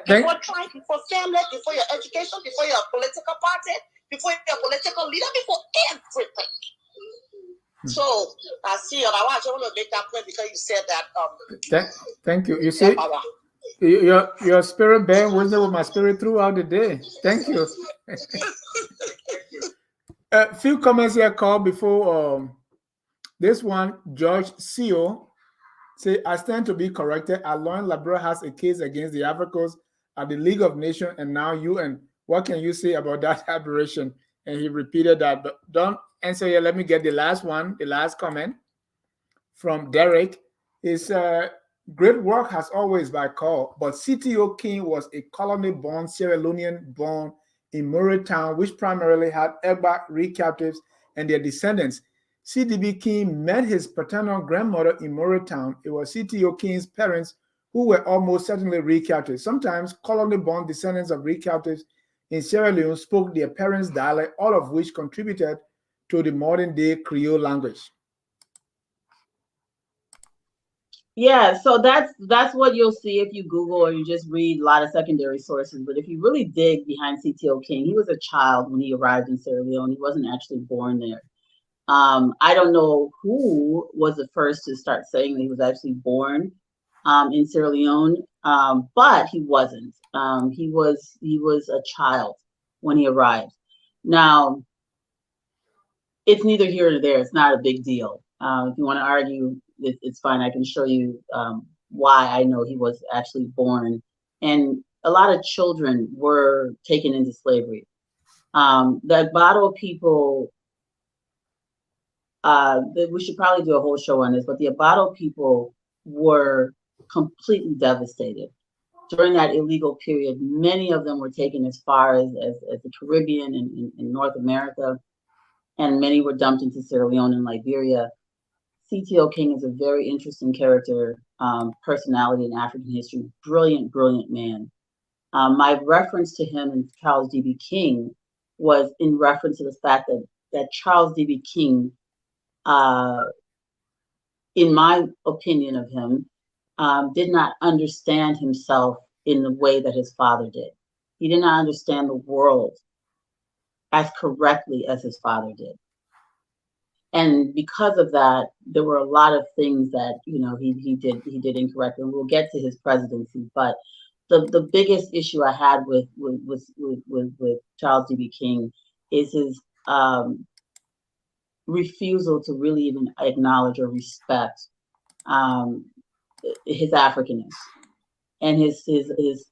Before tribe, before family, before your education, before your political party, before your political leader, before everything. So I see you. I want to make that point because you said that. Thank you. You see, your spirit bearing wisdom with my spirit throughout the day. Thank you. A few comments here called before this one. George Co. say, I stand to be corrected. I learned Liberia has a case against the Africans at the League of Nations and now UN. What can you say about that aberration? And he repeated that. But don't answer here. Let me get the last one, the last comment from Derek. Is great work has always by call, but CTO King was a colony-born Sierra Leonean born in Murraytown, which primarily had Egba recaptives and their descendants. CDB King met his paternal grandmother in Murraytown. It was CTO King's parents who were almost certainly recaptives. Sometimes colony-born descendants of recaptives in Sierra Leone spoke their parents' dialect, all of which contributed to the modern-day Creole language. Yeah, so that's what you'll see if you Google or you just read a lot of secondary sources. But if you really dig behind CTO King, he was a child when he arrived in Sierra Leone. He wasn't actually born there. I don't know who was the first to start saying that he was actually born in Sierra Leone, but he wasn't. He was a child when he arrived. Now, it's neither here nor there. It's not a big deal. If you want to argue, it's fine. I can show you why I know he was actually born. And a lot of children were taken into slavery. The Agbado people, we should probably do a whole show on this, but the Agbado people were completely devastated. During that illegal period, many of them were taken as far as the Caribbean and in North America, and many were dumped into Sierra Leone and Liberia. CTO King is a very interesting character, personality in African history, brilliant, brilliant man. My reference to him and Charles D.B. King was in reference to the fact that Charles D.B. King, in my opinion of him, did not understand himself in the way that his father did. He did not understand the world as correctly as his father did. And because of that, there were a lot of things that he did incorrectly. And we'll get to his presidency, but the biggest issue I had with Charles D.B. King is his refusal to really even acknowledge or respect his Africanness, and his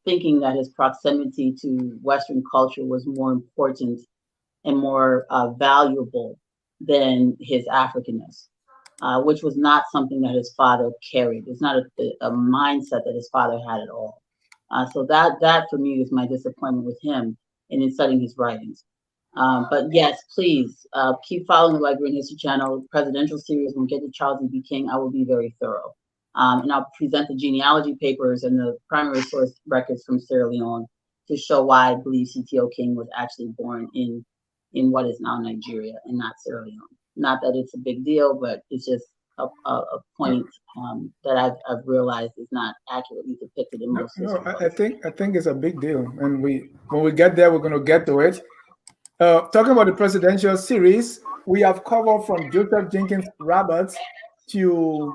thinking that his proximity to Western culture was more important and more valuable than his Africanness, which was not something that his father carried. It's not a mindset that his father had at all. So that for me is my disappointment with him and in studying his writings. But yes, please keep following the Liberian History Channel presidential series. When we get to Charles D.B. King, I will be very thorough. And I'll present the genealogy papers and the primary source records from Sierra Leone to show why I believe CTO King was actually born in what is now Nigeria and not Sierra Leone. Not that it's a big deal, but it's just a point that I've realized is not accurately depicted in most history books. I think it's a big deal, and when we get there, we're going to get to it. Talking about the presidential series, we have covered from Joseph Jenkins Roberts to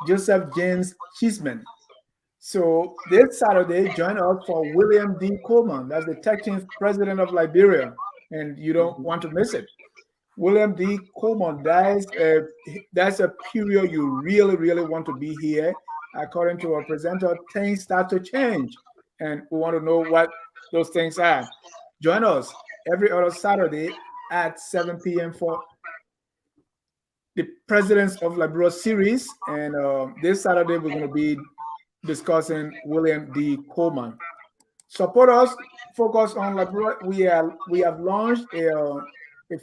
Joseph James Cheeseman. So this Saturday, join us for William D. Coleman. That's the 13th president of Liberia, and you don't want to miss it. William D. Coleman, that's a period you really, really want to be here. According to our presenter, things start to change, and we want to know what those things are. Join us every other Saturday at 7 p.m. for the Presidents of Liberia series, and this Saturday we're going to be discussing William D. Coleman. Support us. Focus on Liberia. We have launched a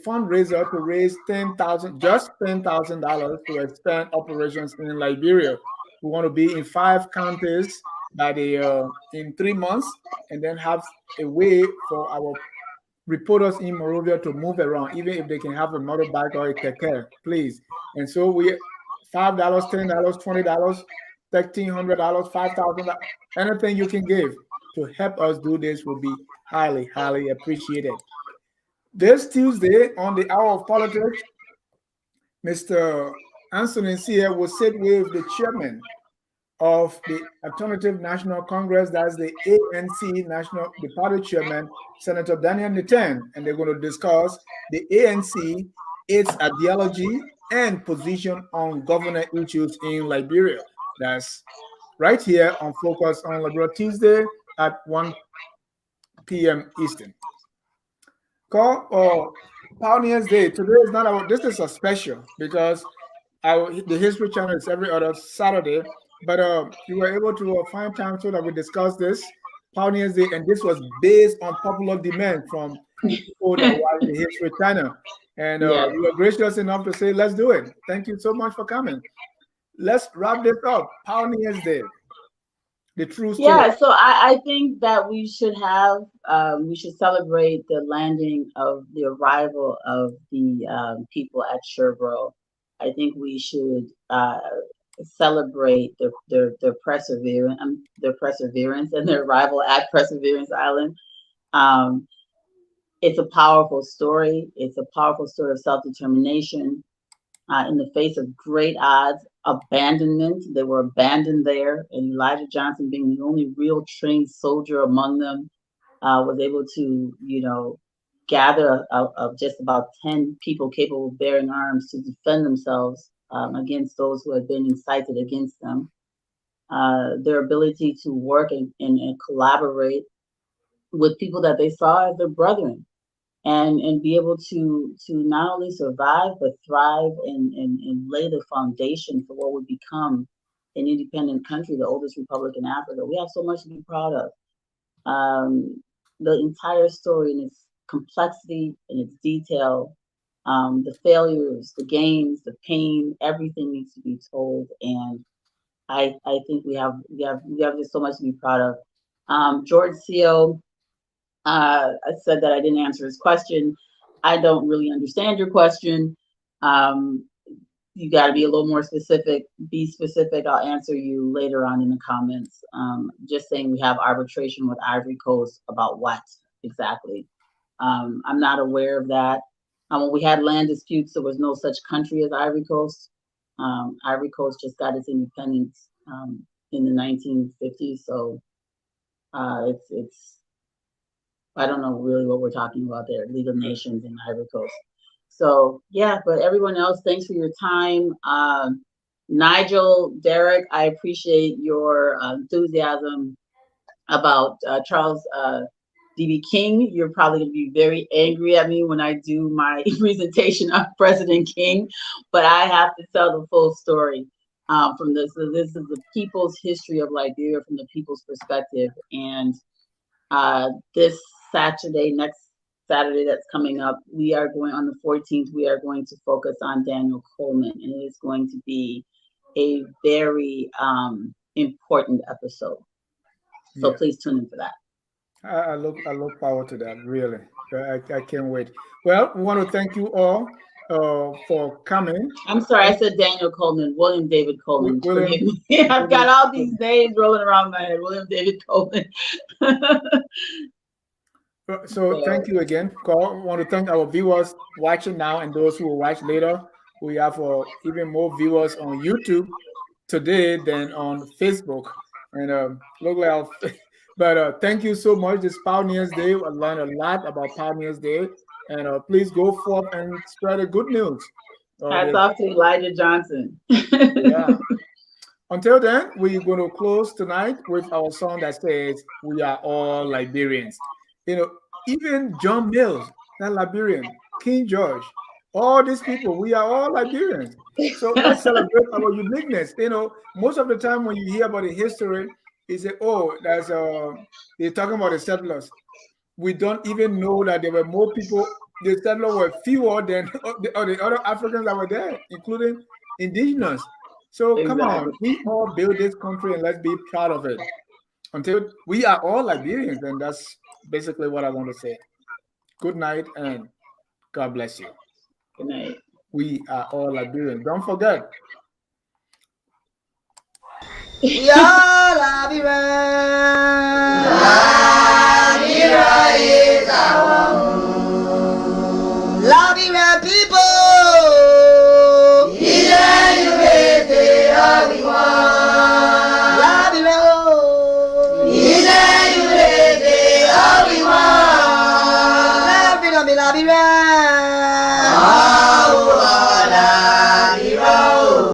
fundraiser to raise $10,000 to expand operations in Liberia. We want to be in 5 counties by the in 3 months, and then have a way for our reporters in Monrovia to move around, even if they can have a motorbike or a keke, please. And so we $5, $10, $20, $1,300, $5,000, anything you can give to help us do this will be highly, highly appreciated. This Tuesday on the Hour of Politics, Mr. Anthony Sia will sit with the chairman of the Alternative National Congress, that's the ANC National, the party chairman, Senator Daniel Nitten, and they're going to discuss the ANC, its ideology and position on governance issues in Liberia. That's right here on Focus on Liberia Tuesday at 1 p.m. Eastern. Call Pioneers Day. Today is not our, this is a special because the History Channel is every other Saturday, but you were able to find time so that we discuss this Pioneers Day, and this was based on popular demand from people that watch the History Channel. And you were gracious enough to say, let's do it. Thank you so much for coming. Let's wrap this up. Pioneers Day. The true story. Yeah, so I think that we should have, we should celebrate the landing of the arrival of the people at Sherbro. I think we should celebrate their perseverance and their arrival at Providence Island. It's a powerful story. It's a powerful story of self-determination in the face of great odds, abandonment. They were abandoned there, and Elijah Johnson, being the only real trained soldier among them, was able to, gather of just about 10 people capable of bearing arms to defend themselves against those who had been incited against them. Their ability to work and collaborate with people that they saw as their brethren, and be able to not only survive but thrive and lay the foundation for what would become an independent country, the oldest republic in Africa. We have so much to be proud of. The entire story in its complexity and its detail, the failures, the gains, the pain, everything needs to be told. And I think we have just so much to be proud of. George Seo, I said that I didn't answer his question. I don't really understand your question. You got to be a little more specific. Be specific. I'll answer you later on in the comments. Just saying we have arbitration with Ivory Coast about what exactly? I'm not aware of that. When we had land disputes, there was no such country as Ivory Coast. Ivory Coast just got its independence in the 1950s. So it's I don't know really what we're talking about there. League of Nations in Ivory Coast. So yeah, but everyone else, thanks for your time. Nigel, Derek, I appreciate your enthusiasm about Charles D.B. King. You're probably going to be very angry at me when I do my presentation on President King, but I have to tell the full story from this. So this is the people's history of Liberia from the people's perspective. And this Saturday, next Saturday that's coming up, we are going on the 14th, we are going to focus on Daniel Coleman, and it is going to be a very important episode. So please tune in for that. I look forward to that, really. I can't wait. Well, we want to thank you all for coming. I'm sorry, I said Daniel Coleman, William David Coleman. I've got all these names rolling around my head. William David Coleman. So thank you again, Carl. I want to thank our viewers watching now and those who will watch later. We have even more viewers on YouTube today than on Facebook. And look like, but thank you so much. This Pioneers Day, I learned a lot about Pioneers Day, and please go forth and spread the good news. Hats off to Elijah Johnson. Yeah. Until then, we're going to close tonight with our song that says, "We are all Liberians." Even John Mills, that Liberian, King George, all these people, we are all Liberians. So let's celebrate our uniqueness. Most of the time when you hear about the history, you say, oh, they're talking about the settlers. We don't even know that there were more people. The settlers were fewer than the other Africans that were there, including indigenous. So come on, we all build this country and let's be proud of it. Until we are all Liberians, and that's basically what I want to say. Good night and God bless you. Good night. We are all Liberians. Don't forget. Liberia is our home. Liberia people. Liberia.